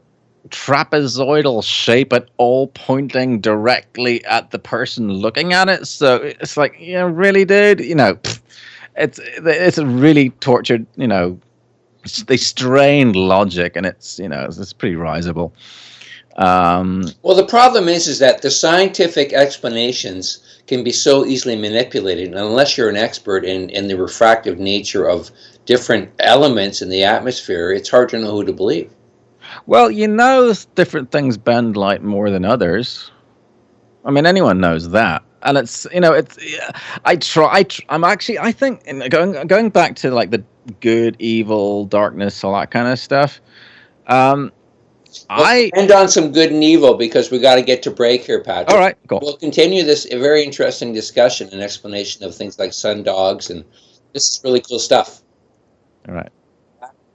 trapezoidal shape, but all pointing directly at the person looking at it. So it's like, really, dude, it's a really tortured, they strained logic, and it's pretty risible. Well, the problem is that the scientific explanations can be so easily manipulated, and unless you're an expert in the refractive nature of different elements in the atmosphere, it's hard to know who to believe. Well, different things bend light more than others. I mean, anyone knows that. And I think going back to like the good, evil, darkness, all that kind of stuff. Let's end on some good and evil, because we got to get to break here, Patrick. All right, cool. We'll continue this very interesting discussion and explanation of things like sundogs, and this is really cool stuff. All right.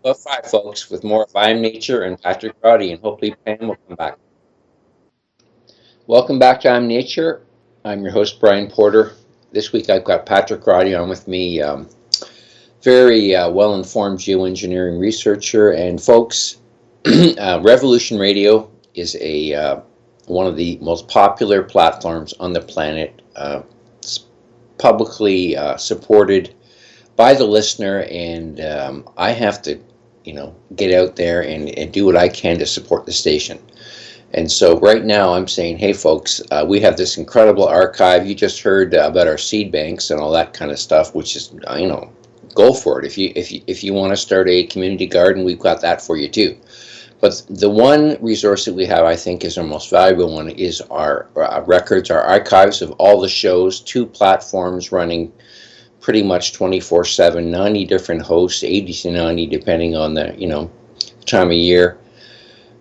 About 5, folks, with more of I'm Nature and Patrick Roddie, and hopefully Pam will come back. Welcome back to I'm Nature. I'm your host, Brian Porter. This week I've got Patrick Roddie on with me, very well-informed geoengineering researcher. And folks, Revolution Radio is one of the most popular platforms on the planet. It's publicly supported by the listener, and I have to, get out there and do what I can to support the station. And so right now I'm saying, hey folks, we have this incredible archive. You just heard about our seed banks and all that kind of stuff, which is, go for it. If you want to start a community garden, we've got that for you too. But the one resource that we have, I think, is our most valuable one, is our records, our archives of all the shows, 2 platforms running pretty much 24/7, 90 different hosts, 80 to 90, depending on the, time of year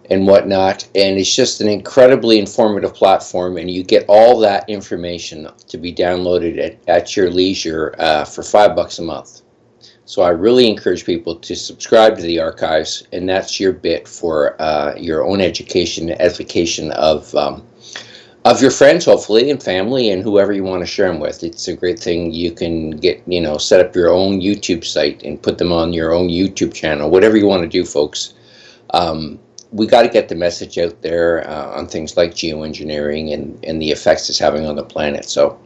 and whatnot. And it's just an incredibly informative platform, and you get all that information to be downloaded at your leisure for $5 a month. So I really encourage people to subscribe to the archives, and that's your bit for your own education, edification of your friends, hopefully, and family, and whoever you want to share them with. It's a great thing. You can get, set up your own YouTube site and put them on your own YouTube channel, whatever you want to do, folks. We got to get the message out there on things like geoengineering and the effects it's having on the planet. So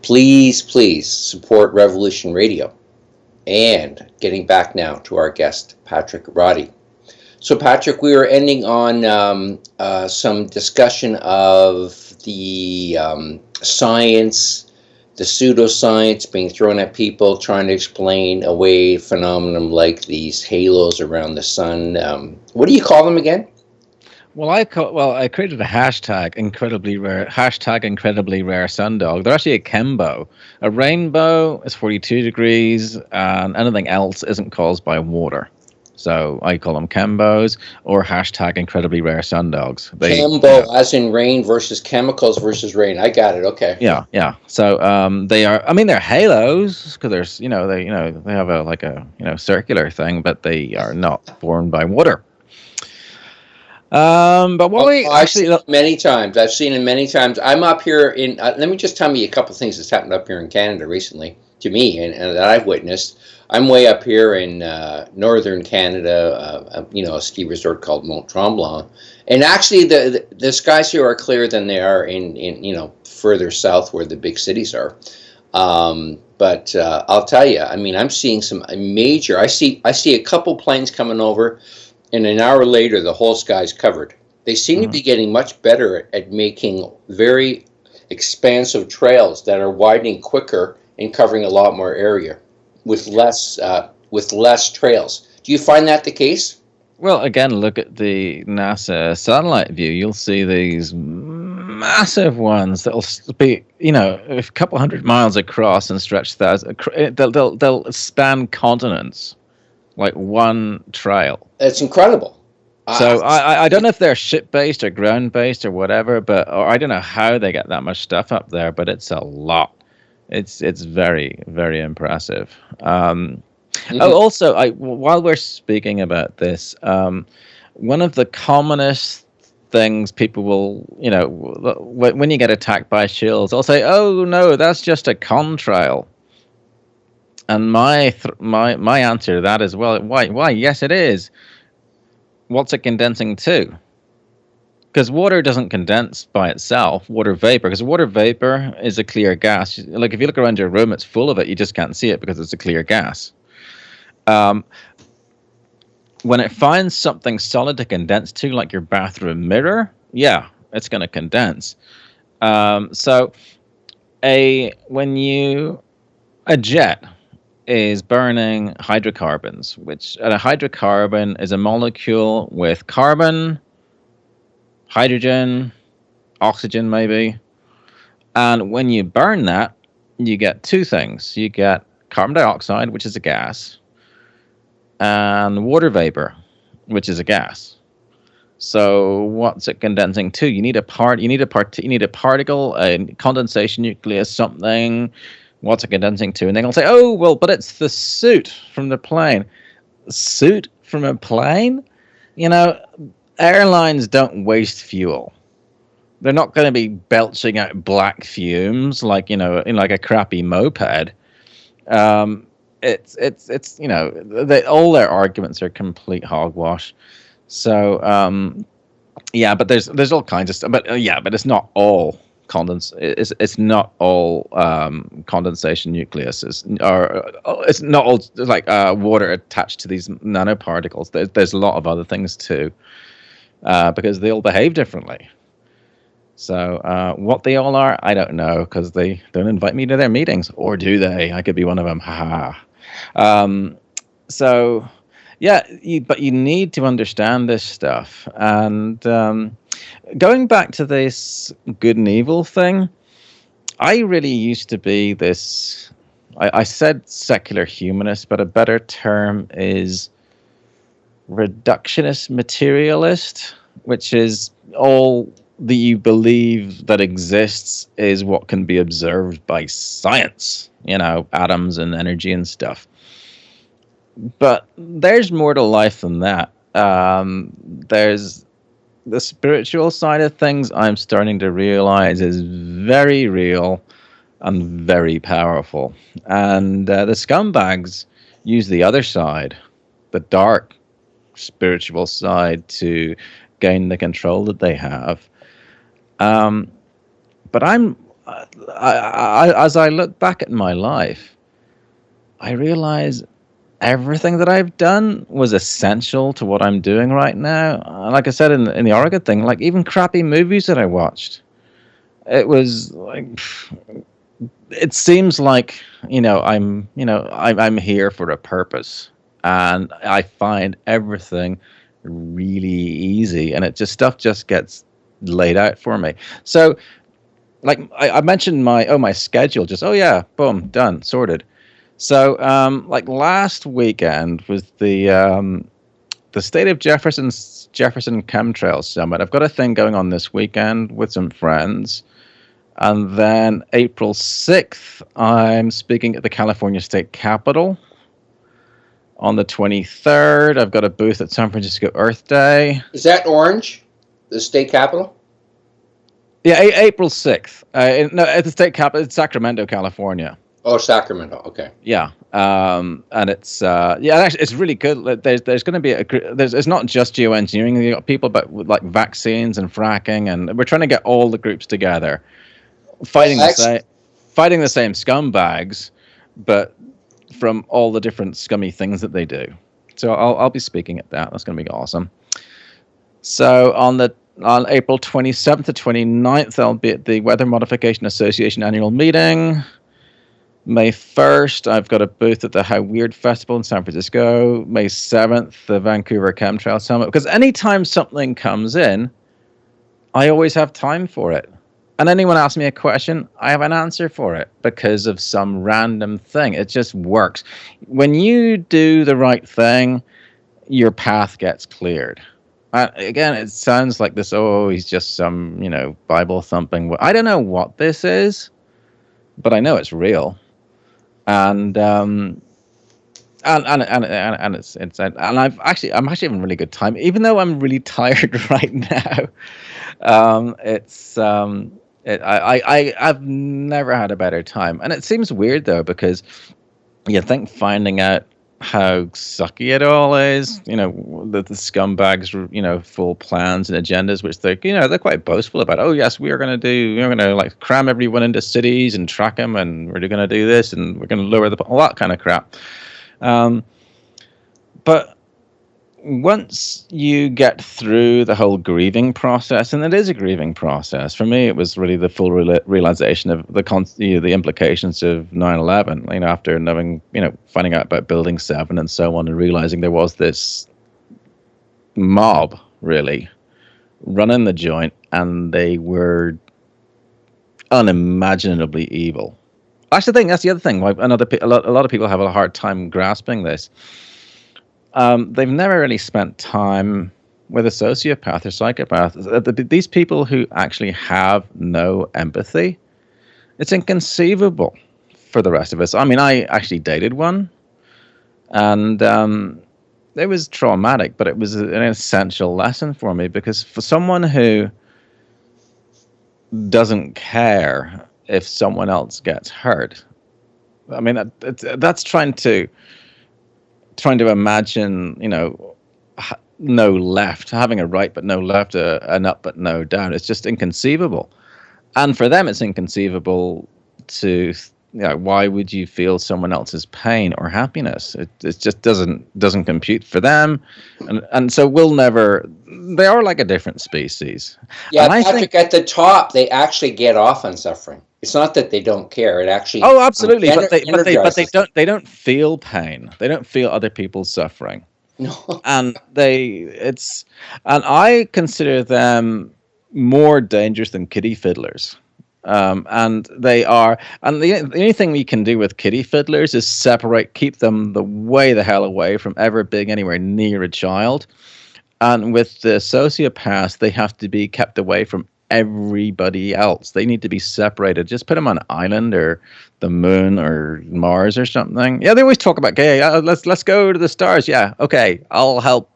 please support Revolution Radio. And getting back now to our guest, Patrick Roddie. So Patrick, we were ending on some discussion of the science, the pseudoscience being thrown at people trying to explain away phenomenon like these halos around the sun. What do you call them again? Well, I created a hashtag incredibly rare sundog. They're actually a chembo. A rainbow is 42 degrees, and anything else isn't caused by water. So I call them chembos, or hashtag incredibly rare sundogs. Chembo, as in rain versus chemicals versus rain. I got it. Okay. Yeah. So they are. I mean, they're halos because there's they have a circular thing, but they are not formed by water. But what I've seen it many times. I've seen it many times. I'm up here in. Let me just tell you a couple of things that's happened up here in Canada recently to me, and that I've witnessed. I'm way up here in northern Canada, a ski resort called Mont Tremblant, and actually the skies here are clearer than they are in further south where the big cities are. But I'll tell you, I mean, I'm seeing some major. I see a couple planes coming over. And an hour later, the whole sky's covered. They seem to be getting much better at making very expansive trails that are widening quicker and covering a lot more area with less trails. Do you find that the case? Well, again, look at the NASA satellite view. You'll see these massive ones that'll be, a couple hundred miles across and stretch thousands. They'll span continents. Like one trail. It's incredible. So I don't know if they're ship-based or ground-based or whatever, or I don't know how they get that much stuff up there, but it's a lot. It's very, very impressive. Oh, also, while we're speaking about this, one of the commonest things people will, when you get attacked by shills, they'll say, "Oh no, that's just a contrail." And my answer to that is, well, why? Yes, it is. What's it condensing to? Because water doesn't condense by itself, water vapor, because water vapor is a clear gas. Like if you look around your room, it's full of it. You just can't see it because it's a clear gas. When it finds something solid to condense to, like your bathroom mirror, yeah, it's going to condense. So a jet is burning hydrocarbons, which a hydrocarbon is a molecule with carbon, hydrogen, oxygen maybe. And when you burn that, you get two things. You get carbon dioxide, which is a gas, and water vapor, which is a gas. So what's it condensing to? You need a particle, a condensation nucleus, something. What's it condensing to? And then they'll say, "Oh, well, but it's the soot from the plane." Soot from a plane? Airlines don't waste fuel. They're not going to be belching out black fumes like, in like a crappy moped. All their arguments are complete hogwash. So, yeah, but there's all kinds of stuff. But but it's not all It's not all condensation nucleuses, or it's not all like water attached to these nanoparticles. There's a lot of other things too, because they all behave differently. So what they all are, I don't know, because they don't invite me to their meetings, or do they? I could be one of them. Haha. So, yeah, but you need to understand this stuff. And going back to this good and evil thing, I really used to be this. I said secular humanist, but a better term is reductionist materialist, which is all that you believe that exists is what can be observed by science, atoms and energy and stuff. But there's more to life than that. There's the spiritual side of things. I'm starting to realize is very real and very powerful. And the scumbags use the other side, the dark spiritual side, to gain the control that they have. But as I look back at my life, I realize everything that I've done was essential to what I'm doing right now. Like I said in the Oregon thing, like even crappy movies that I watched, it was like, it seems like I'm here for a purpose, and I find everything really easy, and stuff just gets laid out for me. So like I mentioned my schedule, just boom, done, sorted. So like last weekend was the State of Jefferson Chemtrail Summit. I've got a thing going on this weekend with some friends, and then April 6th I'm speaking at the California State Capitol. On the 23rd I've got a booth at San Francisco Earth Day. Is that Orange? The state capitol? Yeah, April 6th. No, at the state capital, it's Sacramento, California. Oh, Sacramento. Okay. Yeah, and it's actually it's really good. There's going to be it's not just Geo Engineering. You got people, but with like vaccines and fracking, and we're trying to get all the groups together, fighting the same scumbags, but from all the different scummy things that they do. So I'll be speaking at that. That's going to be awesome. So on April 27th to 29th, I'll be at the Weather Modification Association annual meeting. May 1st, I've got a booth at the How Weird Festival in San Francisco. May 7th, the Vancouver Chemtrail Summit. Because anytime something comes in, I always have time for it. And anyone asks me a question, I have an answer for it because of some random thing. It just works. When you do the right thing, your path gets cleared. Again, it sounds like this, he's just some, Bible thumping. I don't know what this is, but I know it's real. And And I'm actually having a really good time, even though I'm really tired right now. It's I've never had a better time, and it seems weird though because you think finding out how sucky it all is, the scumbags, full plans and agendas, which they're quite boastful about. Oh yes, we're going to like cram everyone into cities and track them, and we're going to do this, and we're going to lower all that kind of crap. But once you get through the whole grieving process, and it is a grieving process, for me, it was really the full realization of the implications of 9/11. After knowing, finding out about Building 7 and so on, and realizing there was this mob really running the joint, and they were unimaginably evil. That's the thing. That's the other thing. Like a lot of people have a hard time grasping this. They've never really spent time with a sociopath or psychopath. These people who actually have no empathy, it's inconceivable for the rest of us. I mean, I actually dated one, and it was traumatic, but it was an essential lesson for me, because for someone who doesn't care if someone else gets hurt, I mean, that's trying to imagine, no left, having a right but no left, an up but no down. It's just inconceivable. And for them, it's inconceivable to, why would you feel someone else's pain or happiness? It just doesn't compute for them. And so they are like a different species. Yeah, and Patrick, at the top, they actually get off on suffering. It's not that they don't care. It actually absolutely, but they don't feel pain. They don't feel other people's suffering. No. And I consider them more dangerous than kiddie fiddlers. And they are, and the only thing we can do with kiddie fiddlers is keep them the hell away from ever being anywhere near a child. And with the sociopaths, they have to be kept away from everybody else. They need to be separated. Just put them on an island or the moon or Mars or something. Yeah, they always talk about, let's go to the stars. Yeah, okay, I'll help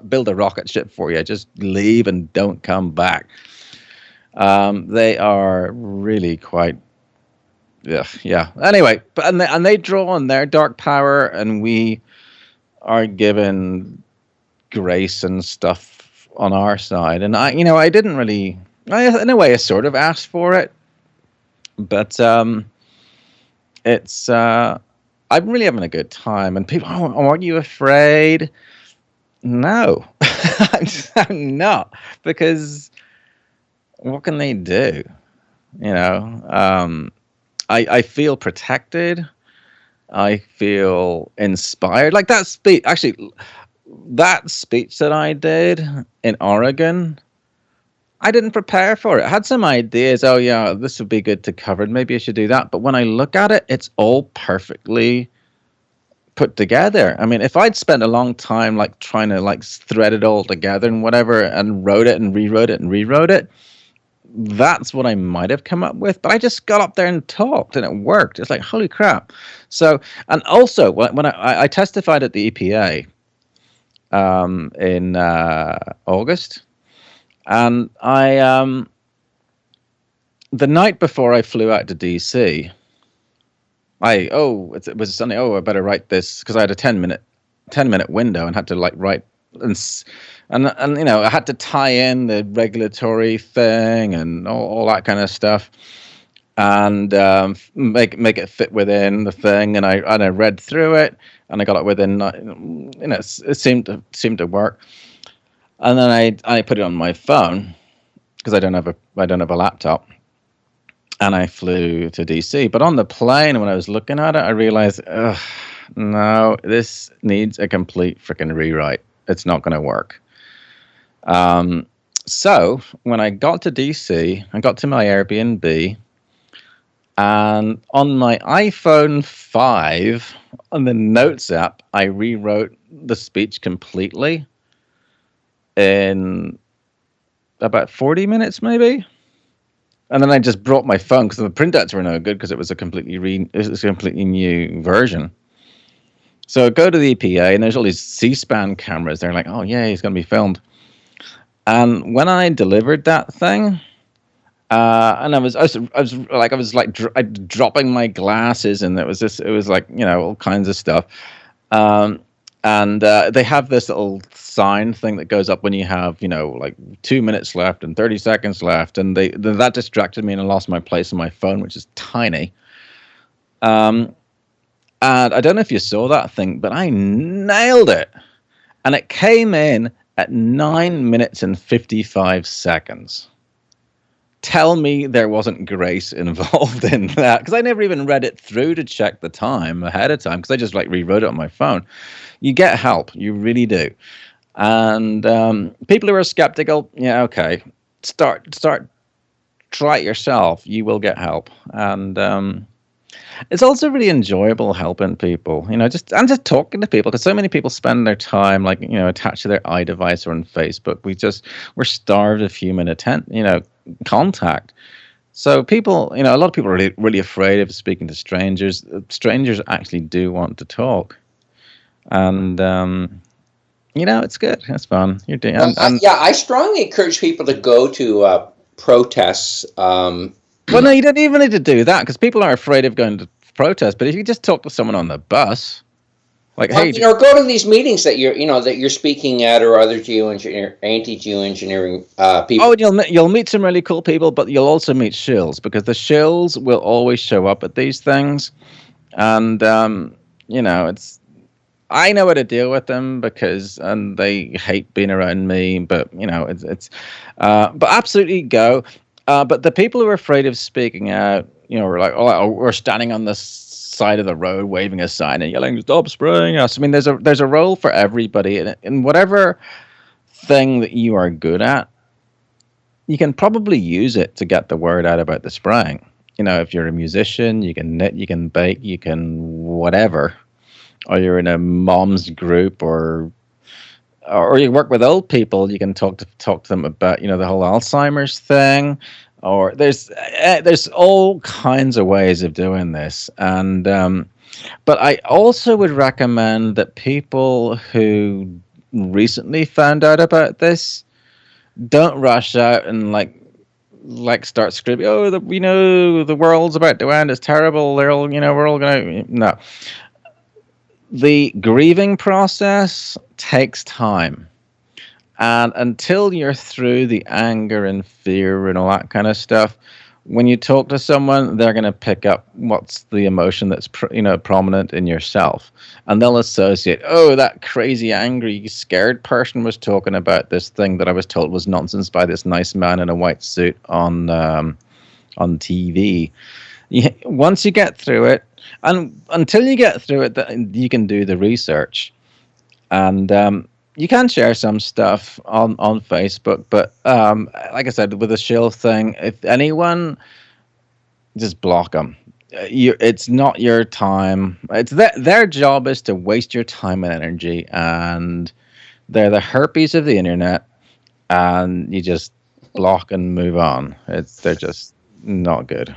build a rocket ship for you. Just leave and don't come back. They are really quite, yeah. Anyway, and they draw on their dark power, and we are given grace and stuff on our side. And I didn't really. In a way, I sort of asked for it, but it's I'm really having a good time. And people, aren't you afraid? No, I'm not, because what can they do? I feel protected. I feel inspired. Like that speech, actually, that speech that I did in Oregon, I didn't prepare for it. I had some ideas. Oh, yeah, this would be good to cover. Maybe I should do that. But when I look at it, it's all perfectly put together. I mean, if I'd spent a long time like trying to like thread it all together and whatever, and wrote it and rewrote it, that's what I might have come up with. But I just got up there and talked, and it worked. It's like, holy crap. So, and also when I testified at the EPA in August. And the night before I flew out to DC, it was Sunday. Oh, I better write this, because I had a 10-minute window and had to like write and I had to tie in the regulatory thing and all that kind of stuff, and make it fit within the thing. And I read through it, and I got it within. It seemed to work. And then I put it on my phone, because I don't have a laptop, and I flew to DC. But on the plane, when I was looking at it, I realized, no, this needs a complete freaking rewrite. It's not going to work. So when I got to DC, I got to my Airbnb, and on my iPhone 5, on the Notes app, I rewrote the speech completely in about 40 minutes, maybe. And then I just brought my phone, because the printouts were no good, because it was a completely new version. So I go to the EPA, and there's all these C-SPAN cameras. They're like, oh yeah, he's going to be filmed. And when I delivered that thing, and I was dropping my glasses, and it was like, all kinds of stuff. Um, and they have this little sign thing that goes up when you have, like 2 minutes left and 30 seconds left, and that distracted me, and I lost my place on my phone, which is tiny. And I don't know if you saw that thing, but I nailed it, and it came in at 9 minutes and 55 seconds. Tell me there wasn't grace involved in that, because I never even read it through to check the time ahead of time, because I just rewrote it on my phone. You get help, you really do. And people who are skeptical, yeah, okay, try it yourself. You will get help, and it's also really enjoyable helping people. Just talking to people, because so many people spend their time attached to their iDevice or on Facebook. We're starved of human contact. So people, a lot of people are really, really afraid of speaking to strangers. Strangers actually do want to talk, and it's good. It's fun. You're doing, I strongly encourage people to go to protests. Well, no, you don't even need to do that, because people are afraid of going to protests. But if you just talk to someone on the bus, hey, or go to these meetings that you're speaking at, or other anti-Geo engineering people. Oh, you'll meet some really cool people, but you'll also meet shills, because the shills will always show up at these things, and I know how to deal with them, and they hate being around me, but but absolutely go. But the people who are afraid of speaking out, are like, oh, we're standing on the side of the road waving a sign and yelling, "Stop spraying us!" I mean, there's a role for everybody, in whatever thing that you are good at, you can probably use it to get the word out about the spraying. If you're a musician, you can knit, you can bake, you can whatever, or you're in a mom's group, or you work with old people, you can talk to them about the whole Alzheimer's thing, or there's all kinds of ways of doing this. And but I also would recommend that people who recently found out about this don't rush out and start screaming, oh, the world's about to end, it's terrible, they're all we're all gonna. No, the grieving process takes time, and until you're through the anger and fear and all that kind of stuff, when you talk to someone, they're going to pick up what's the emotion that's prominent in yourself, and they'll associate, oh, that crazy, angry, scared person was talking about this thing that I was told was nonsense by this nice man in a white suit on TV. Once you get through it, and until you get through it, you can do the research, and you can share some stuff on Facebook. But like I said, with the shill thing, if anyone, just block them. It's not your time. It's their job is to waste your time and energy, and they're the herpes of the internet, and you just block and move on. They're just not good.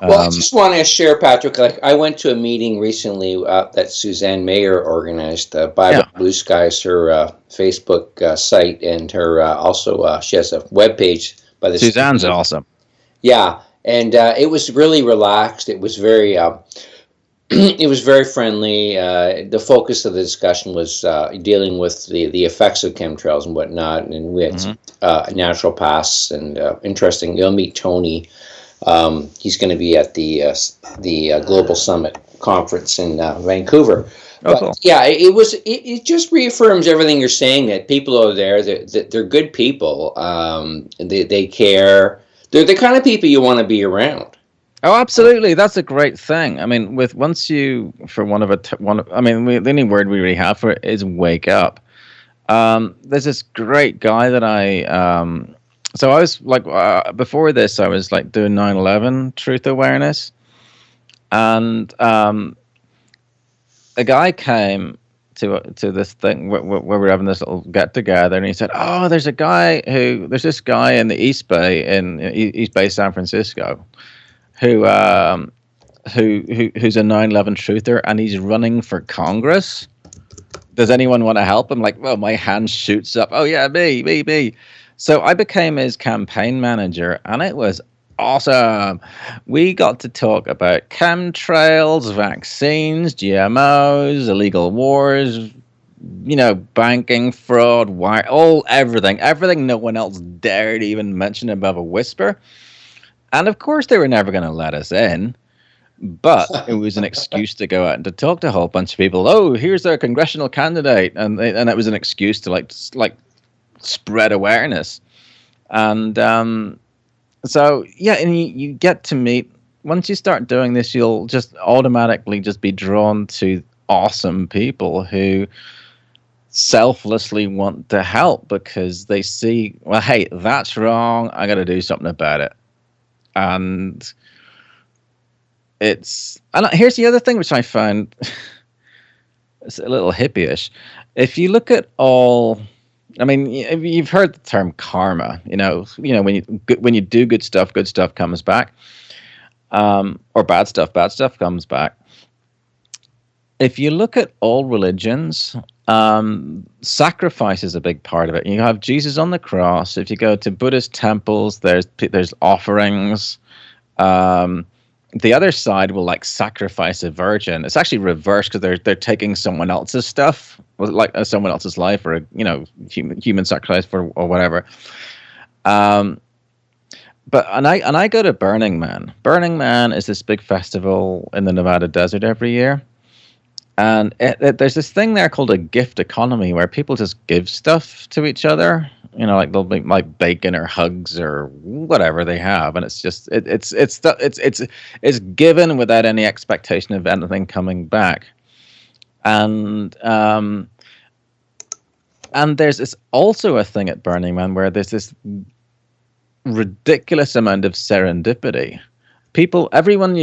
Well, I just want to share, Patrick, I went to a meeting recently that Suzanne Mayer organized. Bible Blue Skies, her Facebook site, and her also she has a webpage by the Suzanne's awesome. Yeah, and it was really relaxed. It was very it was very friendly. The focus of the discussion was dealing with the effects of chemtrails and whatnot, and we had naturopaths and interesting. You'll meet Tony. He's going to be at the Global Summit conference in Vancouver. But, yeah, it just reaffirms everything you're saying, that people over there, that they're good people. They care. They're the kind of people you want to be around. Oh, absolutely. That's a great thing. I mean, the only word we really have for it is wake up. There's this great guy that so I was before this, I was doing 9/11 truth awareness, and a guy came to this thing where we're having this little get together, and he said, "Oh, there's this guy in the East Bay, San Francisco, who who's a 9/11 truther, and he's running for Congress. Does anyone want to help him? Like, well, my hand shoots up. Oh yeah, me. So I became his campaign manager, and it was awesome. We got to talk about chemtrails, vaccines, GMOs, illegal wars, banking fraud, everything no one else dared even mention above a whisper. And of course, they were never going to let us in. But it was an excuse to go out and to talk to a whole bunch of people. Oh, here's our congressional candidate, and it was an excuse to like spread awareness. And so yeah, and you get to meet. Once you start doing this, you'll just automatically just be drawn to awesome people who selflessly want to help because they see, well, hey, that's wrong. I got to do something about it, and here's the other thing which I found it's a little hippie-ish. If you look at you've heard the term karma. When you do good stuff comes back, or bad stuff comes back. If you look at all religions, sacrifice is a big part of it. You have Jesus on the cross. If you go to Buddhist temples, there's offerings. The other side will sacrifice a virgin. It's actually reversed because they're taking someone else's stuff, someone else's life, or human sacrifice or whatever. But I go to Burning Man. Burning Man is this big festival in the Nevada desert every year, and there's this thing there called a gift economy where people just give stuff to each other. They'll make bacon or hugs or whatever they have, and it's just it's given without any expectation of anything coming back. And there's also a thing at Burning Man where there's this ridiculous amount of serendipity. Everyone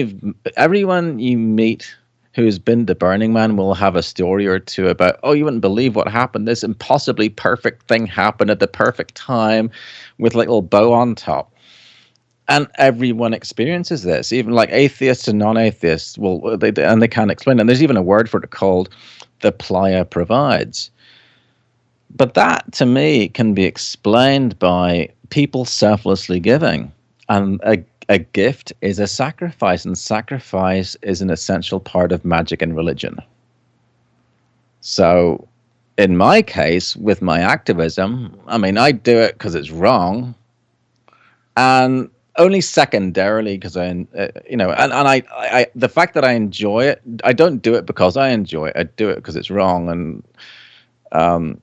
you meet who's been to Burning Man will have a story or two about, oh, you wouldn't believe what happened. This impossibly perfect thing happened at the perfect time with a little bow on top. And everyone experiences this, even atheists and non-atheists. Well, they can't explain it. And there's even a word for it called the playa provides. But that, to me, can be explained by people selflessly giving. And a gift is a sacrifice, and sacrifice is an essential part of magic and religion. So, in my case, with my activism, I do it because it's wrong, and only secondarily because the fact that I enjoy it, I don't do it because I enjoy it. I do it because it's wrong, and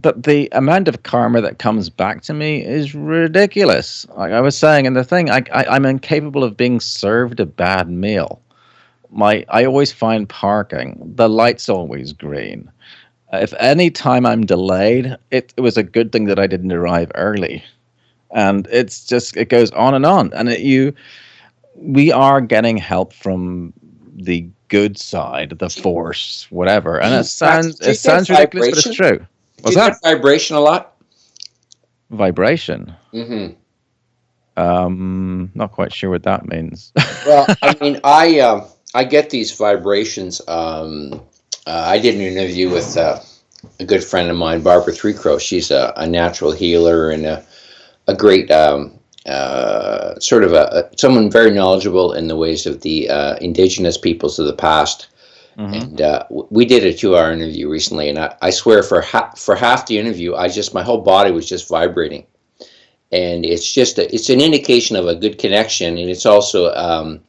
but the amount of karma that comes back to me is ridiculous. Like I was saying in the thing, I'm incapable of being served a bad meal. I always find parking. The light's always green. If any time I'm delayed, it was a good thing that I didn't arrive early. And it goes on. And we are getting help from the good side, the force, whatever. And it sounds ridiculous, but it's true. What's that? Vibration a lot? Vibration? Mm-hmm. Not quite sure what that means. Well, I get these vibrations. I did an interview with a good friend of mine, Barbara Threecrow. She's a natural healer and a great someone very knowledgeable in the ways of the indigenous peoples of the past. Mm-hmm. And we did a 2-hour interview recently, and I swear for half the interview, my whole body was just vibrating, and it's an indication of a good connection, and it's also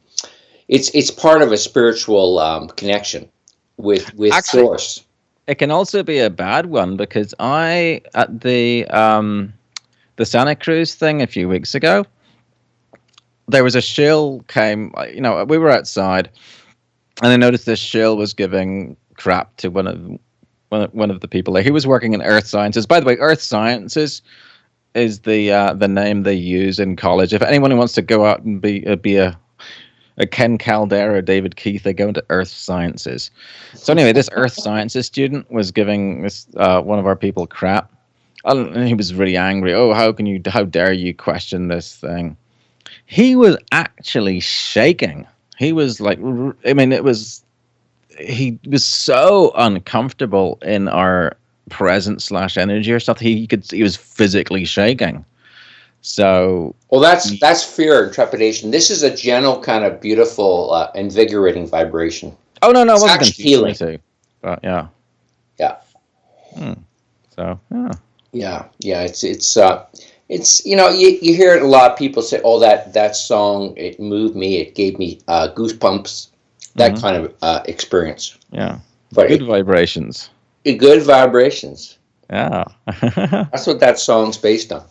it's part of a spiritual connection with Actually, source. It can also be a bad one because at the Santa Cruz thing a few weeks ago, there was a shill came. We were outside. And I noticed this shill was giving crap to one of the people there. He was working in earth sciences. By the way, earth sciences is the name they use in college. If anyone who wants to go out and be a Ken Caldera or David Keith, they go into earth sciences. So anyway, this earth sciences student was giving this one of our people crap, and he was really angry. Oh, how dare you question this thing? He was actually shaking. He was like, I mean, he was so uncomfortable in our presence slash energy or stuff. He was physically shaking. So, Well, that's fear and trepidation. This is a gentle, kind of beautiful, invigorating vibration. oh no, I It's wasn't actually confusing the healing. two, but yeah. Yeah. Hmm. So yeah. Yeah. It's you hear it a lot. Of people say, "Oh, that song, it moved me. It gave me goosebumps." That Hmm. kind of experience. Yeah. But Good vibrations. good vibrations. Yeah. That's what that song's based on.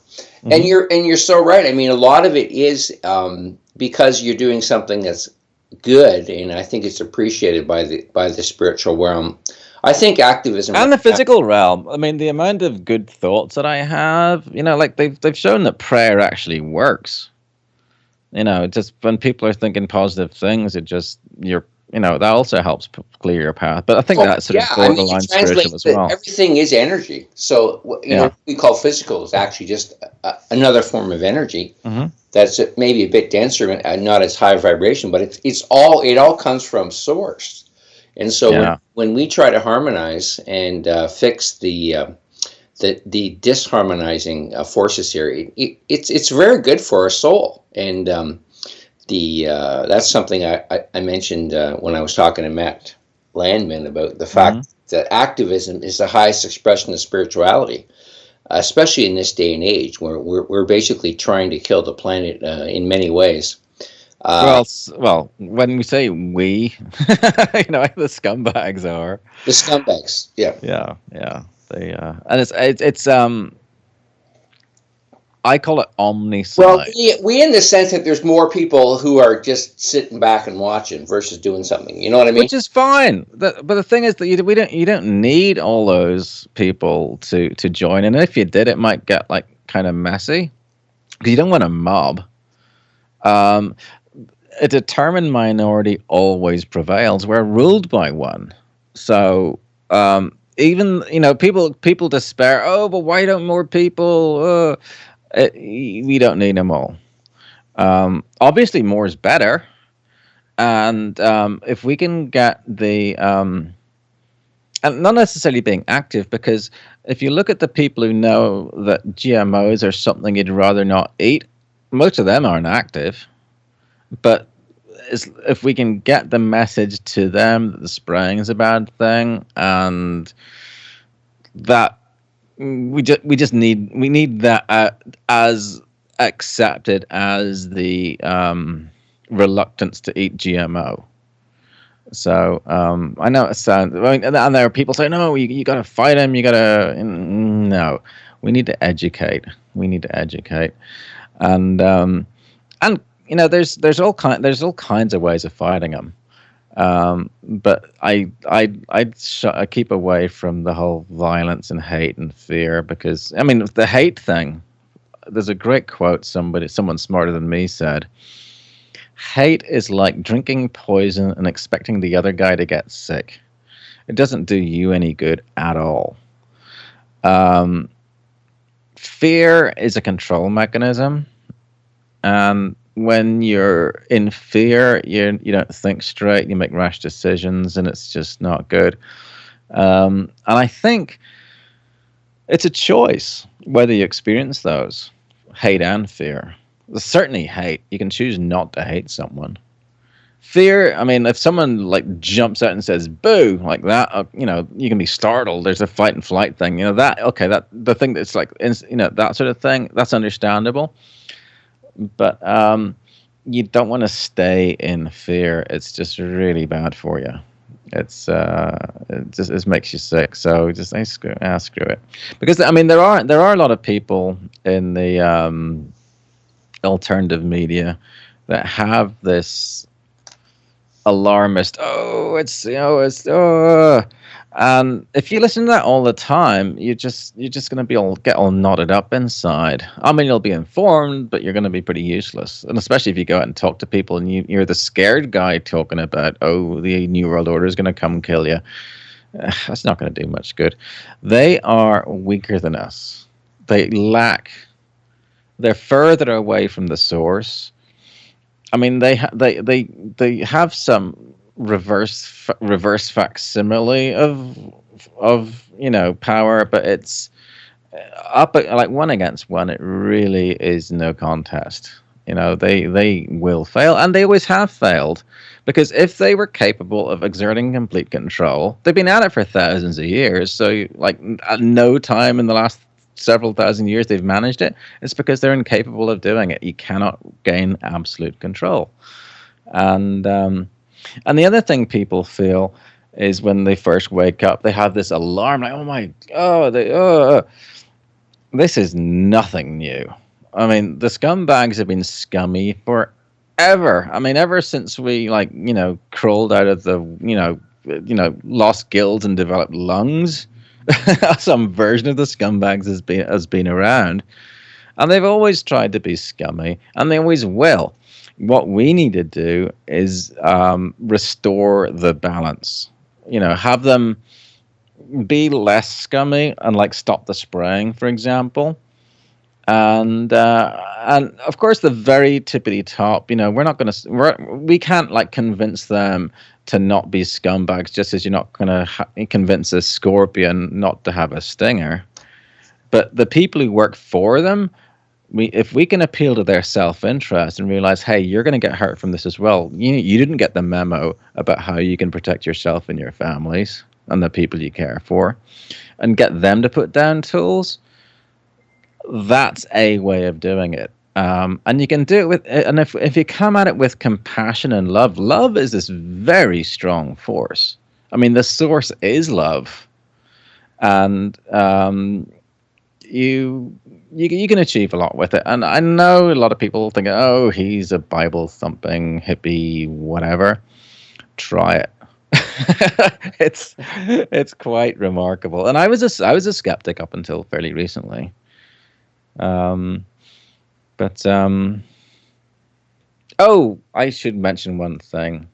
And Hmm. you're so right. I mean, a lot of it is because you're doing something that's good, and I think it's appreciated by the spiritual realm. I think activism And right the now. physical realm. I mean, the amount of good thoughts that I have, like they've shown that prayer actually works. Just when people are thinking positive things, that also helps clear your path. But I think Oh, that's sort yeah, of I mean, it borderline spiritual translates as that well. everything is energy. So, Yeah. what we call physical is actually just another form of energy Hmm. that's maybe a bit denser and not as high vibration, but it all comes from source. And so Yeah. when we try to harmonize and fix the disharmonizing forces here, it's very good for our soul. And the that's something I mentioned when I was talking to Matt Landman about the Hmm. fact that activism is the highest expression of spirituality, especially in this day and age where we're basically trying to kill the planet in many ways. Uh, Well, when we say we, the scumbags are. the scumbags, yeah. Yeah, yeah. They and it's I call it Well, omnicide. we in the sense that there's more people who are just sitting back and watching versus doing something. You know what I mean? Which is fine. But the thing is that you don't need all those people to join. And if you did, it might get like kind of messy because you don't want a mob. Um, a determined minority always prevails. We're ruled by one. So even people despair. Oh, but why don't more people? We don't need them all. Obviously, more is better. And if we can get and not necessarily being active, because if you look at the people who know that GMOs are something you'd rather not eat, most of them aren't active. But if we can get the message to them that the spraying is a bad thing, and that we need that as accepted as the reluctance to eat GMO. So I know it sounds, I mean, and there are people saying, no, you got to fight him. You got to, no, we need to educate. We need to educate. And there's all kinds of ways of fighting them. But I keep away from the whole violence and hate and fear, because I mean the hate thing. There's a great quote someone smarter than me said. Hate is like drinking poison and expecting the other guy to get sick. It doesn't do you any good at all. Um, Fear is a control mechanism, and when you're in fear, you don't think straight. You make rash decisions, and it's just not good. And I think it's a choice whether you experience those hate and fear. Certainly, hate. You can choose not to hate someone. Fear, I mean, if someone like jumps out and says "boo" like that, you can be startled. There's a fight and flight thing, that. Okay, that the thing that's like, that sort of thing. That's understandable, but you don't want to stay in fear. It's just really bad for you. It makes you sick. So just screw it, because I mean there are a lot of people in the alternative media that have this alarmist. Oh, and if you listen to that all the time, you're just gonna get all knotted up inside. I mean, you'll be informed, but you're gonna be pretty useless. And especially if you go out and talk to people and you're the scared guy talking about, oh, the New World Order is gonna come kill you. That's not gonna do much good. They are weaker than us. They're further away from the source, I mean, they have some reverse facsimile of power, but it's up like one against one. It really is no contest. They will fail, and they always have failed, because if they were capable of exerting complete control, they've been at it for thousands of years. So, like, at no time in the last several thousand years they've managed it. It's because they're incapable of doing it. You cannot gain absolute control. And the other thing people feel is when they first wake up, they have this alarm, like, oh my, this is nothing new. I mean, the scumbags have been scummy forever. I mean, ever since we, like, crawled out of the, lost gills and developed lungs, some version of the scumbags has been around, and they've always tried to be scummy, and they always will. What we need to do is restore the balance. Have them be less scummy and, like, stop the spraying, for example. And of course, the very tippity top. We can't, like, convince them to not be scumbags, just as you're not going to convince a scorpion not to have a stinger. But the people who work for them, if we can appeal to their self-interest and realize, hey, you're going to get hurt from this as well. You didn't get the memo about how you can protect yourself and your families and the people you care for, and get them to put down tools. That's a way of doing it. And you can do it with, and if you come at it with compassion and love is this very strong force. I mean, the source is love, and you can achieve a lot with it. And I know a lot of people think, oh, he's a Bible thumping hippie, whatever. Try it. It's quite remarkable. And I was a skeptic up until fairly recently. Oh, I should mention one thing.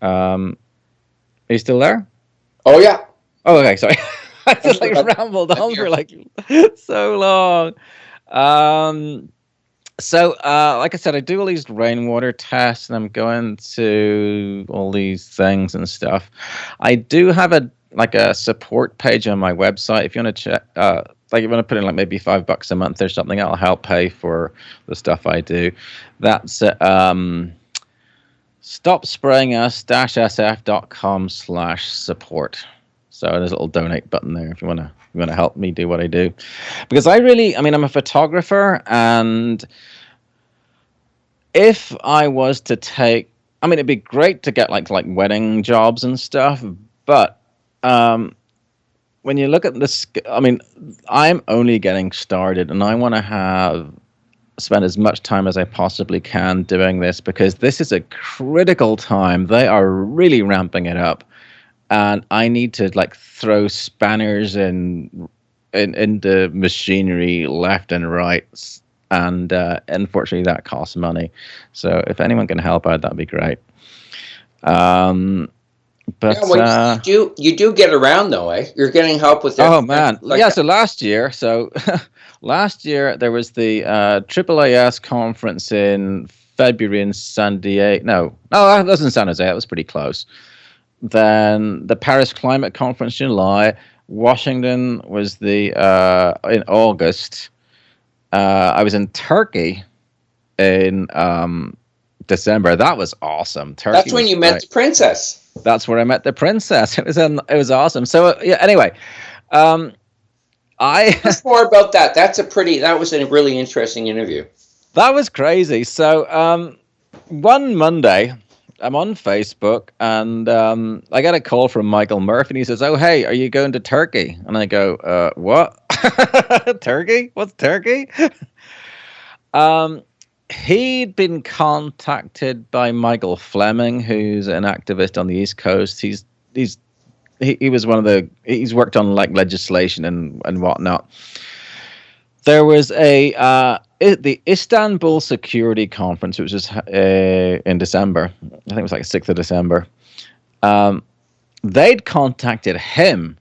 Are you still there? Oh yeah. Oh, okay. Sorry. I just rambled on for like so long. So, like I said, I do all these rainwater tests, and I'm going to all these things and stuff. I do have a support page on my website. If you want to check, if you want to put in like maybe $5 a month or something, that'll help pay for the stuff I do. That's stopsprayingus-sf.com/support. So there's a little donate button there if you want to help me do what I do, because I'm a photographer, and if I was to take, it'd be great to get like wedding jobs and stuff, but when you look at this, I'm only getting started, and I want to spend as much time as I possibly can doing this, because this is a critical time. They are really ramping it up. And I need to like throw spanners in the machinery left and right, and unfortunately that costs money. So if anyone can help out, that'd be great. But you do get around though, eh? You're getting help with that. Oh man, yeah. So last year, there was the AAAS conference in February in San Diego. No, that wasn't San Jose. That was pretty close. Then the Paris Climate Conference in July. Washington was in August. I was in Turkey in December. That was awesome. Turkey. That's when you met the princess. That's where I met the princess. It was awesome. So yeah. Anyway, Tell us more about that. That was a really interesting interview. That was crazy. So one Monday, I'm on Facebook, and I got a call from Michael Murphy, and he says, "Oh, hey, are you going to Turkey?" And I go, "What? Turkey? What's Turkey?" He'd been contacted by Michael Fleming, who's an activist on the East Coast. He was he's worked on like legislation and whatnot. There was the Istanbul Security Conference, which was in December. I think it was like 6th of December. They'd contacted him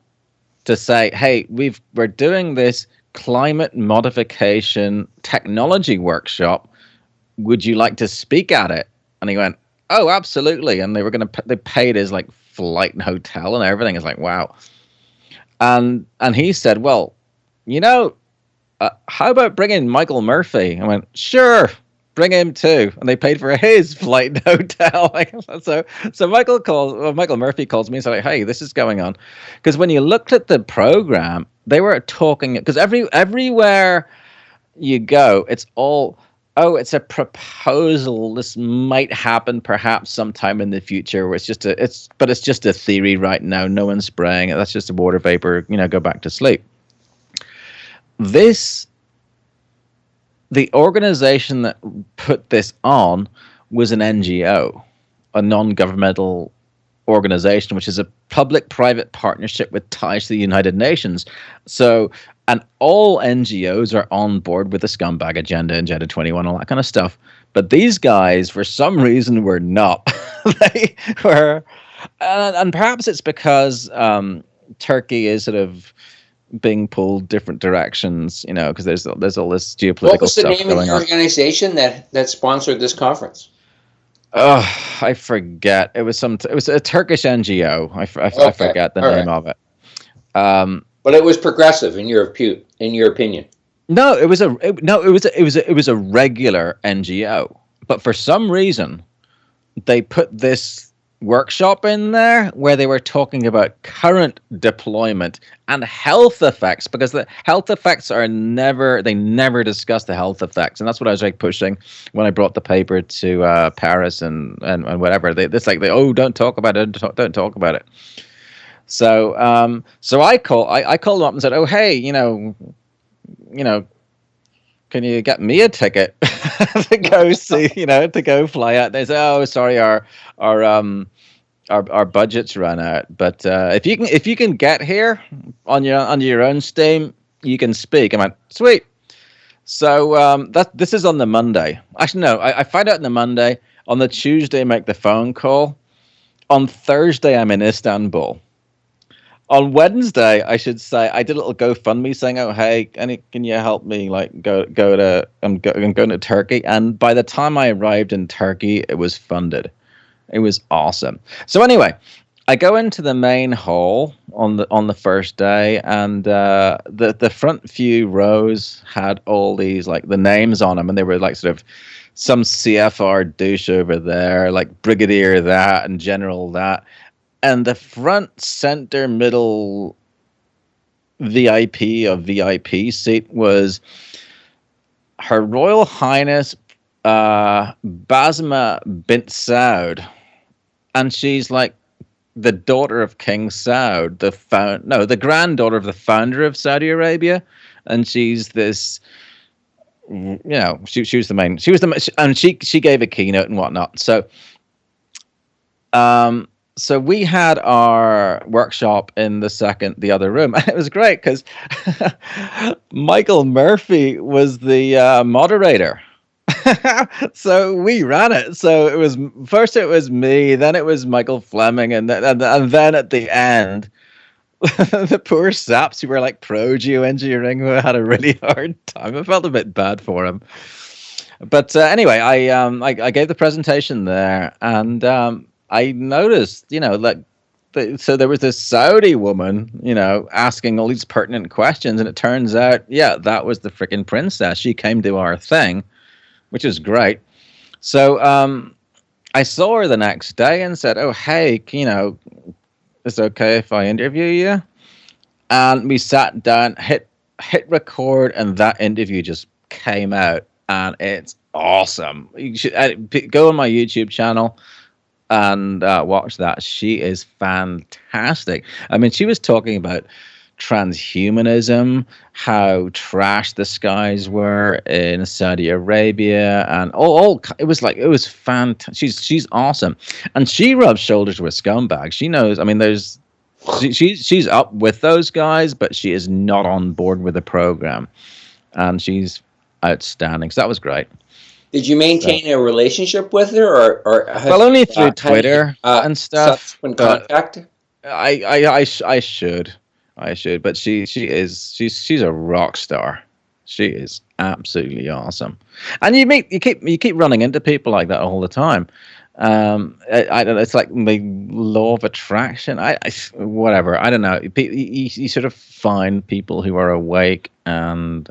to say, hey, we're doing this climate modification technology workshop. Would you like to speak at it? And he went, "Oh, absolutely." And they paid his like flight and hotel and everything. It's like, wow. And he said, "Well, you know, how about bringing Michael Murphy?" I went, "Sure, bring him too." And they paid for his flight and hotel. So Michael Murphy calls me and said, like, "Hey, this is going on," because when you looked at the program, they were talking because everywhere you go, it's all, oh, it's a proposal. This might happen perhaps sometime in the future. Where it's just a theory right now. No one's spraying it. That's just a water vapor. Go back to sleep. The organization that put this on was an NGO, a non-governmental organization, which is a public-private partnership with ties to the United Nations. So, and all NGOs are on board with the scumbag agenda, Agenda 21, all that kind of stuff. But these guys, for some reason, were not. They were, and perhaps it's because Turkey is sort of being pulled different directions, because there's all this geopolitical What was the stuff name of going the on. organization that sponsored this conference? Oh, I forget. It was a Turkish NGO. I forget the name of it. But it was progressive in your opinion. No, it was a regular NGO. But for some reason, they put this workshop in there where they were talking about current deployment and health effects, because the health effects they never discuss the health effects, and that's what I was like pushing when I brought the paper to Paris and whatever. Don't talk about it, don't talk about it. So so I called them up and said, oh hey, can you get me a ticket to go see, to go fly out? They say, oh, sorry, our budget's run out. But if you can get here on your own steam, you can speak. I'm like, sweet. So this is on the Monday. Actually, no, I find out on the Monday. On the Tuesday, I make the phone call. On Thursday, I'm in Istanbul. On Wednesday, I should say, I did a little GoFundMe saying, "Oh, hey, can you help me? Like, I'm going to Turkey." And by the time I arrived in Turkey, it was funded. It was awesome. So anyway, I go into the main hall on the first day, and the front few rows had all these like the names on them, and they were like sort of some CFR douche over there, like brigadier that and general that. And the front center middle VIP of VIP seat was Her Royal Highness Basma bint Saud. And she's like the daughter of King Saud, the granddaughter of the founder of Saudi Arabia. And she's this, she was the main, and she gave a keynote and whatnot. So we had our workshop in the other room, and it was great because Michael Murphy was the moderator. So we ran it. So it was me, then it was Michael Fleming, and then at the end, the poor saps who were like pro Geo Engineering who had a really hard time. I felt a bit bad for him. But anyway, I gave the presentation there, and I noticed, so there was this Saudi woman, asking all these pertinent questions, and it turns out, that was the freaking princess. She came to our thing, which is great. So I saw her the next day and said, oh, hey, is it okay if I interview you? And we sat down, hit record, and that interview just came out, and it's awesome. You should go on my YouTube channel and watch that. She is fantastic. I mean, she was talking about transhumanism, how trash the skies were in Saudi Arabia, and it was fantastic. She's awesome, and she rubs shoulders with scumbags. She knows. I mean, she's up with those guys, but she is not on board with the program, and she's outstanding. So that was great. Did you maintain a relationship with her, or only through Twitter and stuff? Subsequent contact? I should, but she's a rock star. She is absolutely awesome, and you keep running into people like that all the time. I don't know. It's like the law of attraction. Whatever. I don't know. You sort of find people who are awake, and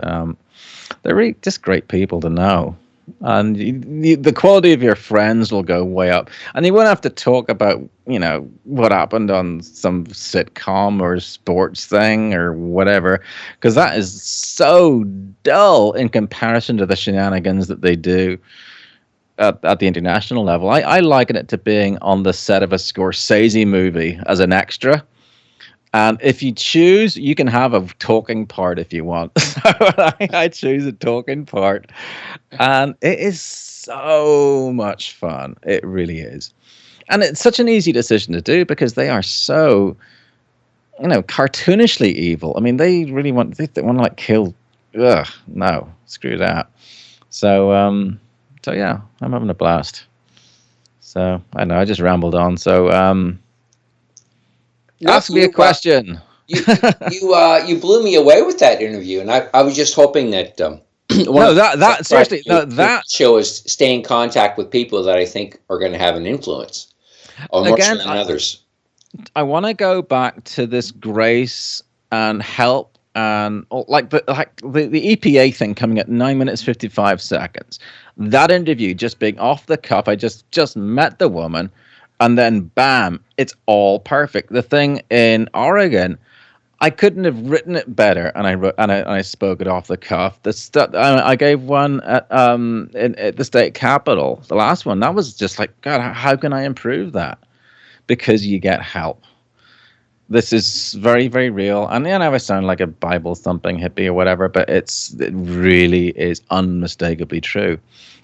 they're really just great people to know. And the quality of your friends will go way up, and you won't have to talk about what happened on some sitcom or sports thing or whatever, because that is so dull in comparison to the shenanigans that they do at the international level. I liken it to being on the set of a Scorsese movie as an extra. And if you choose, you can have a talking part if you want. So I choose a talking part. And it is so much fun. It really is. And it's such an easy decision to do because they are so, cartoonishly evil. I mean, they really want to like kill. Ugh, no, screw that. So yeah, I'm having a blast. So I know I just rambled on. So ask me a question. You blew me away with that interview, and I was just hoping that no, that seriously, no, that show is stay in contact with people that I think are going to have an influence, or more so than others. I want to go back to this grace and help and like the EPA thing coming at 9 minutes 55 seconds. That interview just being off the cuff. I just met the woman, and then bam, it's all perfect. The thing in Oregon, I couldn't have written it better, and I spoke it off the cuff. The stuff I gave one at the state capitol, the last one, that was just like, God, how can I improve that? Because you get help. This is very, very real. And I know I sound like a Bible thumping hippie or whatever, but it really is unmistakably true.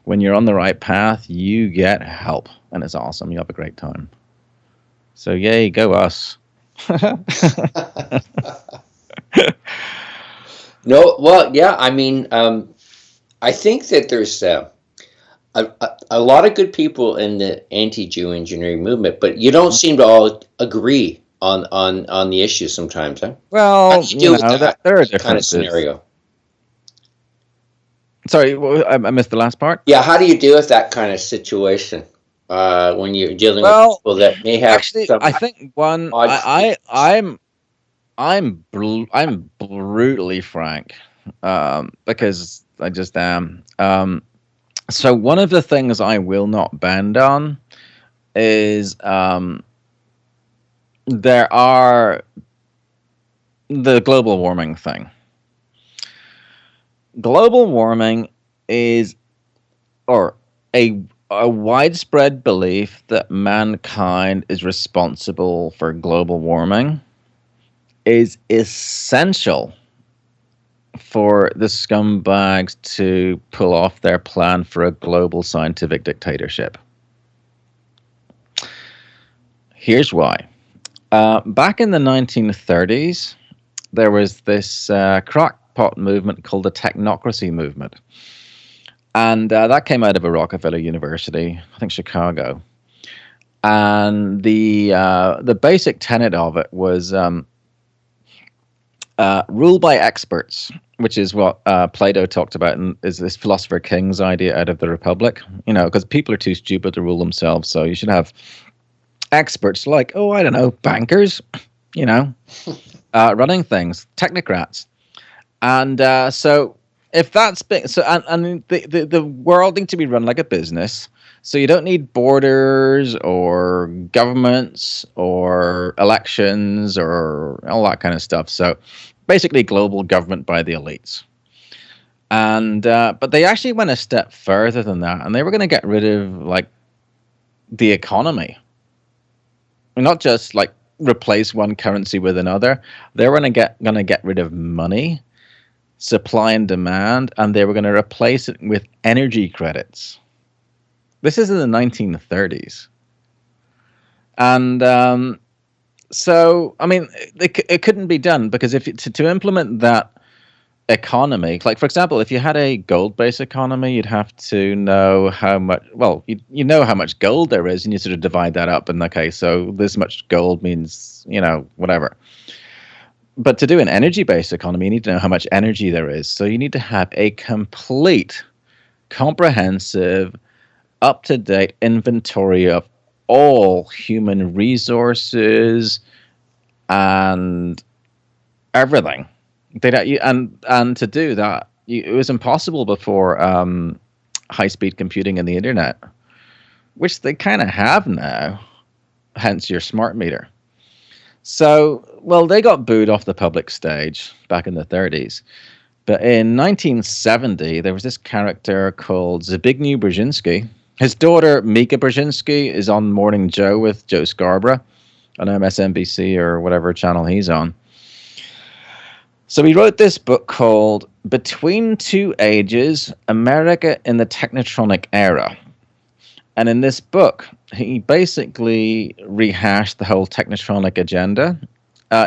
When you're on the right path, you get help, and it's awesome. You have a great time. So yay, go us. No, well, yeah. I mean, I think that there's a lot of good people in the anti-Geo engineering movement, but you don't seem to all agree on the issue sometimes, huh? Well, How do you deal with that there are kind of differences. scenario? Sorry, I missed the last part. Yeah, how do you deal with that kind of situation when you're dealing with people that may have? Actually, I think one. I'm brutally frank, because I just am. So one of the things I will not bend on is there are the global warming thing. Global warming is, or a widespread belief that mankind is responsible for global warming is essential for the scumbags to pull off their plan for a global scientific dictatorship. Here's why. Back in the 1930s, there was this crackpot movement called the technocracy movement. And that came out of a Rockefeller University, I think Chicago. And the basic tenet of it was rule by experts, which is what Plato talked about, and is this philosopher king's idea out of the Republic. Because people are too stupid to rule themselves, so you should have experts like, I don't know, bankers, running things, technocrats. And so if that's big, so and the world needs to be run like a business. So you don't need borders or governments or elections or all that kind of stuff. So basically global government by the elites. And but they actually went a step further than that, and they were going to get rid of like the economy. Not just like replace one currency with another. They were going to get rid of money, supply and demand, and they were going to replace it with energy credits. This is in the 1930s. And so, I mean, it couldn't be done because to implement that economy, like, for example, if you had a gold-based economy, you'd have to know how much, well, you know how much gold there is, and you sort of divide that up, and okay, so this much gold means, whatever. but to do an energy-based economy, you need to know how much energy there is. So you need to have a complete, comprehensive, up-to-date inventory of all human resources and everything. And to do that, it was impossible before high-speed computing and the internet, which they kind of have now, hence your smart meter. So, well, they got booed off the public stage back in the 30s. But in 1970, there was this character called Zbigniew Brzezinski. His daughter, Mika Brzezinski, is on Morning Joe with Joe Scarborough on MSNBC or whatever channel he's on. So he wrote this book called Between Two Ages, America in the Technotronic Era. And in this book, he basically rehashed the whole Technotronic agenda.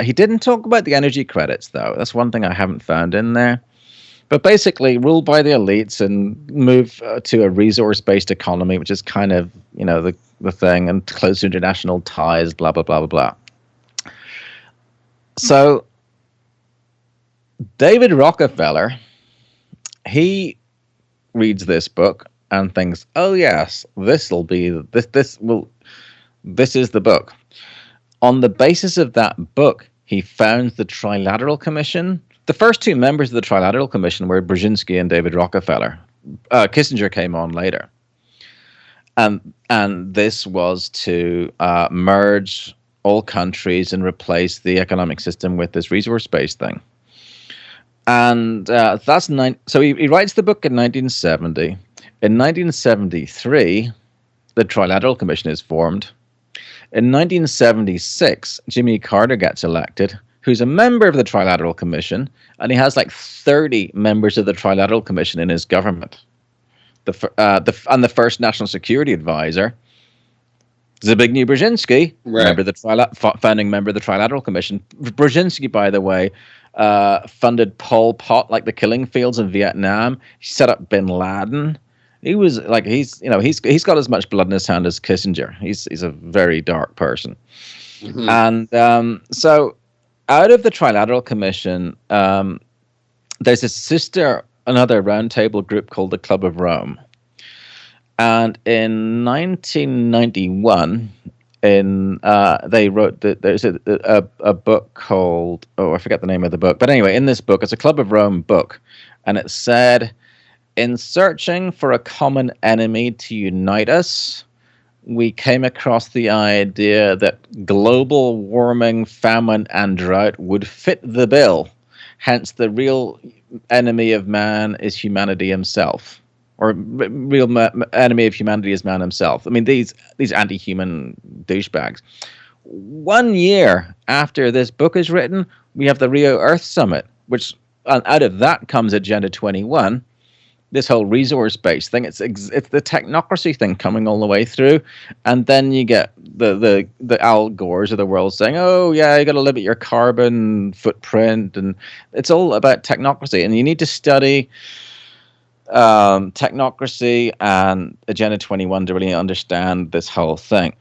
He didn't talk about the energy credits, though. That's one thing I haven't found in there. But basically, rule by the elites and move to a resource-based economy, which is kind of, the thing, and close international ties, blah, blah, blah, blah, blah. So David Rockefeller, he reads this book and thinks, oh yes, this is the book. On the basis of that book, he founds the Trilateral Commission. The first two members of the Trilateral Commission were Brzezinski and David Rockefeller. Kissinger came on later. And this was to merge all countries and replace the economic system with this resource-based thing. And so he writes the book in 1970. In 1973, the Trilateral Commission is formed. In 1976, Jimmy Carter gets elected, who's a member of the Trilateral Commission, and he has like 30 members of the Trilateral Commission in his government. And the first National Security Advisor, Zbigniew Brzezinski, right. Founding member of the Trilateral Commission. Brzezinski, by the way, funded Pol Pot, like the killing fields in Vietnam. He set up Bin Laden. He was like he's got as much blood in his hand as Kissinger. He's a very dark person. Mm-hmm. And so out of the Trilateral Commission, there's another roundtable group called the Club of Rome. And in 1991, they wrote there's a book called, I forget the name of the book, but anyway, in this book, it's a Club of Rome book, and it said, in searching for a common enemy to unite us, we came across the idea that global warming, famine, and drought would fit the bill. Hence, the real enemy of man is humanity himself, or real enemy of humanity is man himself. I mean, these anti-human douchebags. 1 year after this book is written, we have the Rio Earth Summit, which out of that comes Agenda 21. This whole resource-based thing, it's the technocracy thing coming all the way through, and then you get the Al Gores of the world saying, "Oh yeah, you got to limit your carbon footprint," and it's all about technocracy. And you need to study technocracy and Agenda 21 to really understand this whole thing,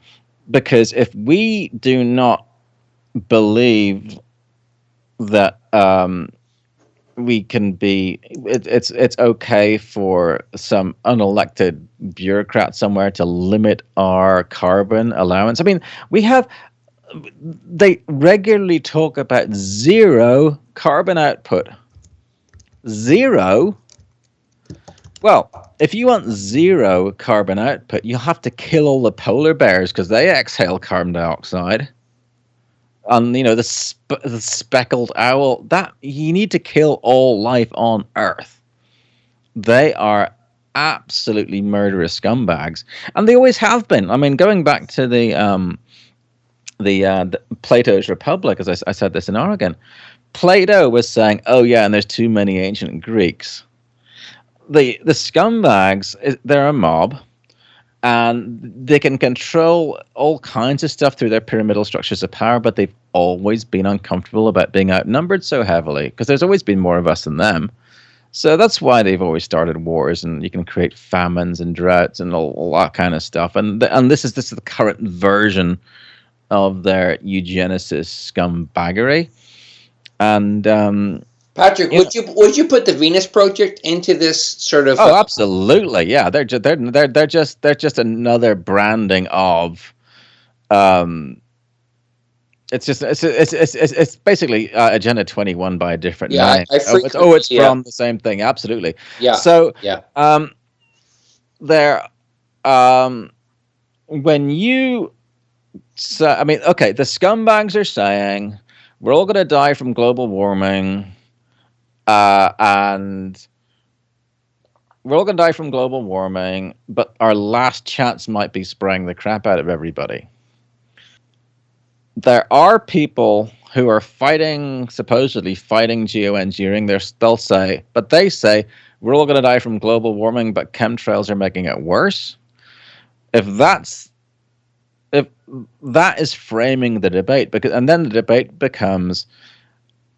because if we do not believe that we can be, it's okay for some unelected bureaucrat somewhere to limit our carbon allowance. I mean, they regularly talk about zero carbon output. Zero? Well, if you want zero carbon output, you have to kill all the polar bears because they exhale carbon dioxide. And the speckled owl, that you need to kill all life on Earth. They are absolutely murderous scumbags, and they always have been. I mean, going back to the Plato's Republic, as I said this in Oregon, Plato was saying, "Oh yeah, and there's too many ancient Greeks." The scumbags, they're a mob. And they can control all kinds of stuff through their pyramidal structures of power, but they've always been uncomfortable about being outnumbered so heavily, because there's always been more of us than them. So that's why they've always started wars, and you can create famines and droughts and all that kind of stuff. And this is the current version of their eugenicist scumbaggery. And Patrick, would you put the Venus Project into this sort of? Oh, absolutely, yeah. They're just another branding of. It's basically Agenda 21 by a different Yeah, name. I frequently, It's from the same thing. Absolutely. Yeah. So yeah. There, when you say, I mean, okay, the scumbags are saying we're all going to die from global warming, and we're all going to die from global warming, but our last chance might be spraying the crap out of everybody. There are people who are supposedly fighting geoengineering. They'll say, but they say we're all going to die from global warming, but chemtrails are making it worse. If that is framing the debate, and then the debate becomes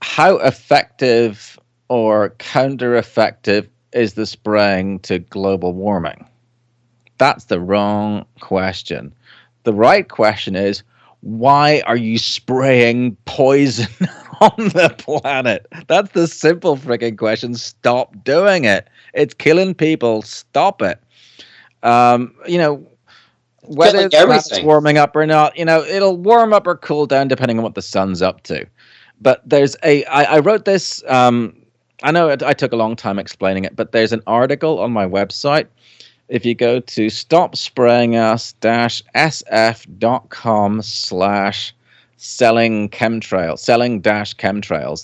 how effective or counter-effective is the spraying to global warming? That's the wrong question. The right question is, why are you spraying poison on the planet? That's the simple freaking question. Stop doing it. It's killing people. Stop it. Whether the planet's warming up or not, it'll warm up or cool down depending on what the sun's up to. But I wrote this, I know I took a long time explaining it, but there's an article on my website. If you go to stopsprayingus-sf.com/selling chemtrails,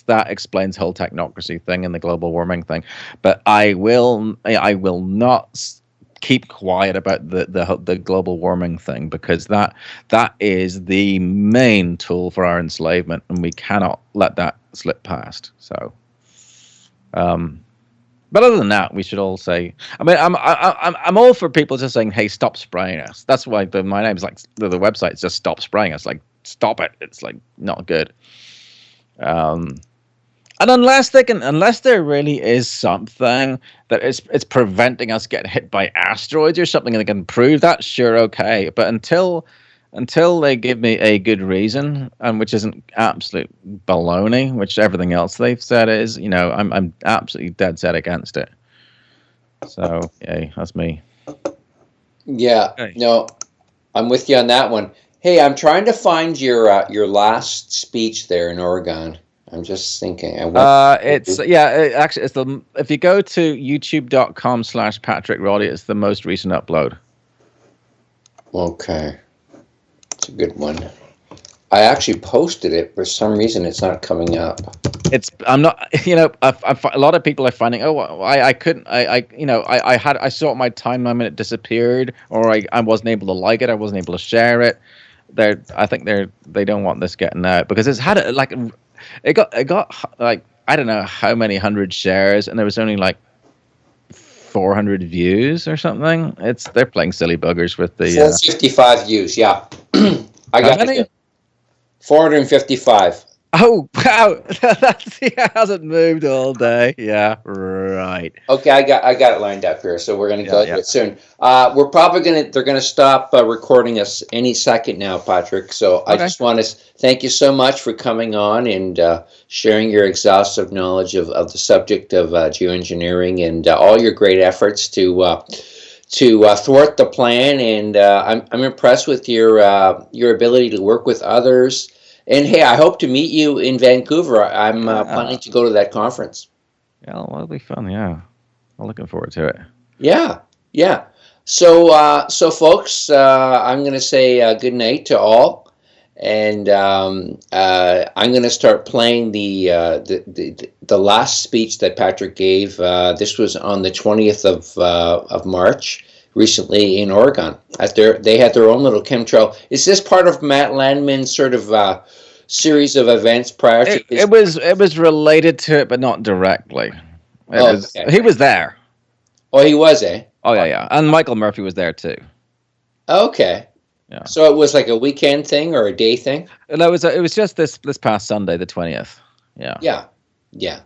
that explains the whole technocracy thing and the global warming thing. But I will not keep quiet about the global warming thing, because that is the main tool for our enslavement, and we cannot let that slip past. So, but other than that, we should all say. I mean, I'm all for people just saying, "Hey, stop spraying us." That's why my name's like the website's just "Stop Spraying Us." Like, stop it. It's like not good. And unless there really is something that it's preventing us getting hit by asteroids or something, and they can prove that, sure, okay. But until they give me a good reason, and which isn't absolute baloney, which everything else they've said is, I'm absolutely dead set against it. So, yeah, that's me. Yeah, okay. No, I'm with you on that one. Hey, I'm trying to find your last speech there in Oregon. I'm just thinking. It's if you go to youtube.com/Patrick Roddie, it's the most recent upload. Okay. It's a good one. I actually posted it. For some reason, it's not coming up. I'm not, a lot of people are finding, I couldn't, I saw it my timeline and it disappeared, or I wasn't able to like it. I wasn't able to share it. I think they don't want this getting out, because it's had it got like, I don't know how many hundred shares, and there was only like 400 views or something. They're playing silly buggers with the 455 views. Yeah. I got it. 455. Oh wow, it hasn't moved all day. Yeah, right. Okay, I got it lined up here, so we're gonna go to it soon. They're gonna stop recording us any second now, Patrick. So okay. I just want to thank you so much for coming on and sharing your exhaustive knowledge of the subject of geoengineering and all your great efforts to thwart the plan. And I'm impressed with your ability to work with others. And hey, I hope to meet you in Vancouver. I'm planning to go to that conference. Yeah, well, it'll be fun. Yeah, I'm looking forward to it. Yeah. So folks, I'm going to say good night to all, and I'm going to start playing the last speech that Patrick gave. This was on the 20th of March. Recently in Oregon, they had their own little chemtrail. Is this part of Matt Landman's sort of series of events prior to this? It was related to it, but not directly. He was there. Oh, he was, eh? Oh yeah, and Michael Murphy was there too. Okay. Yeah. So it was like a weekend thing or a day thing? No, it was just this past Sunday, the 20th. Yeah. Yeah.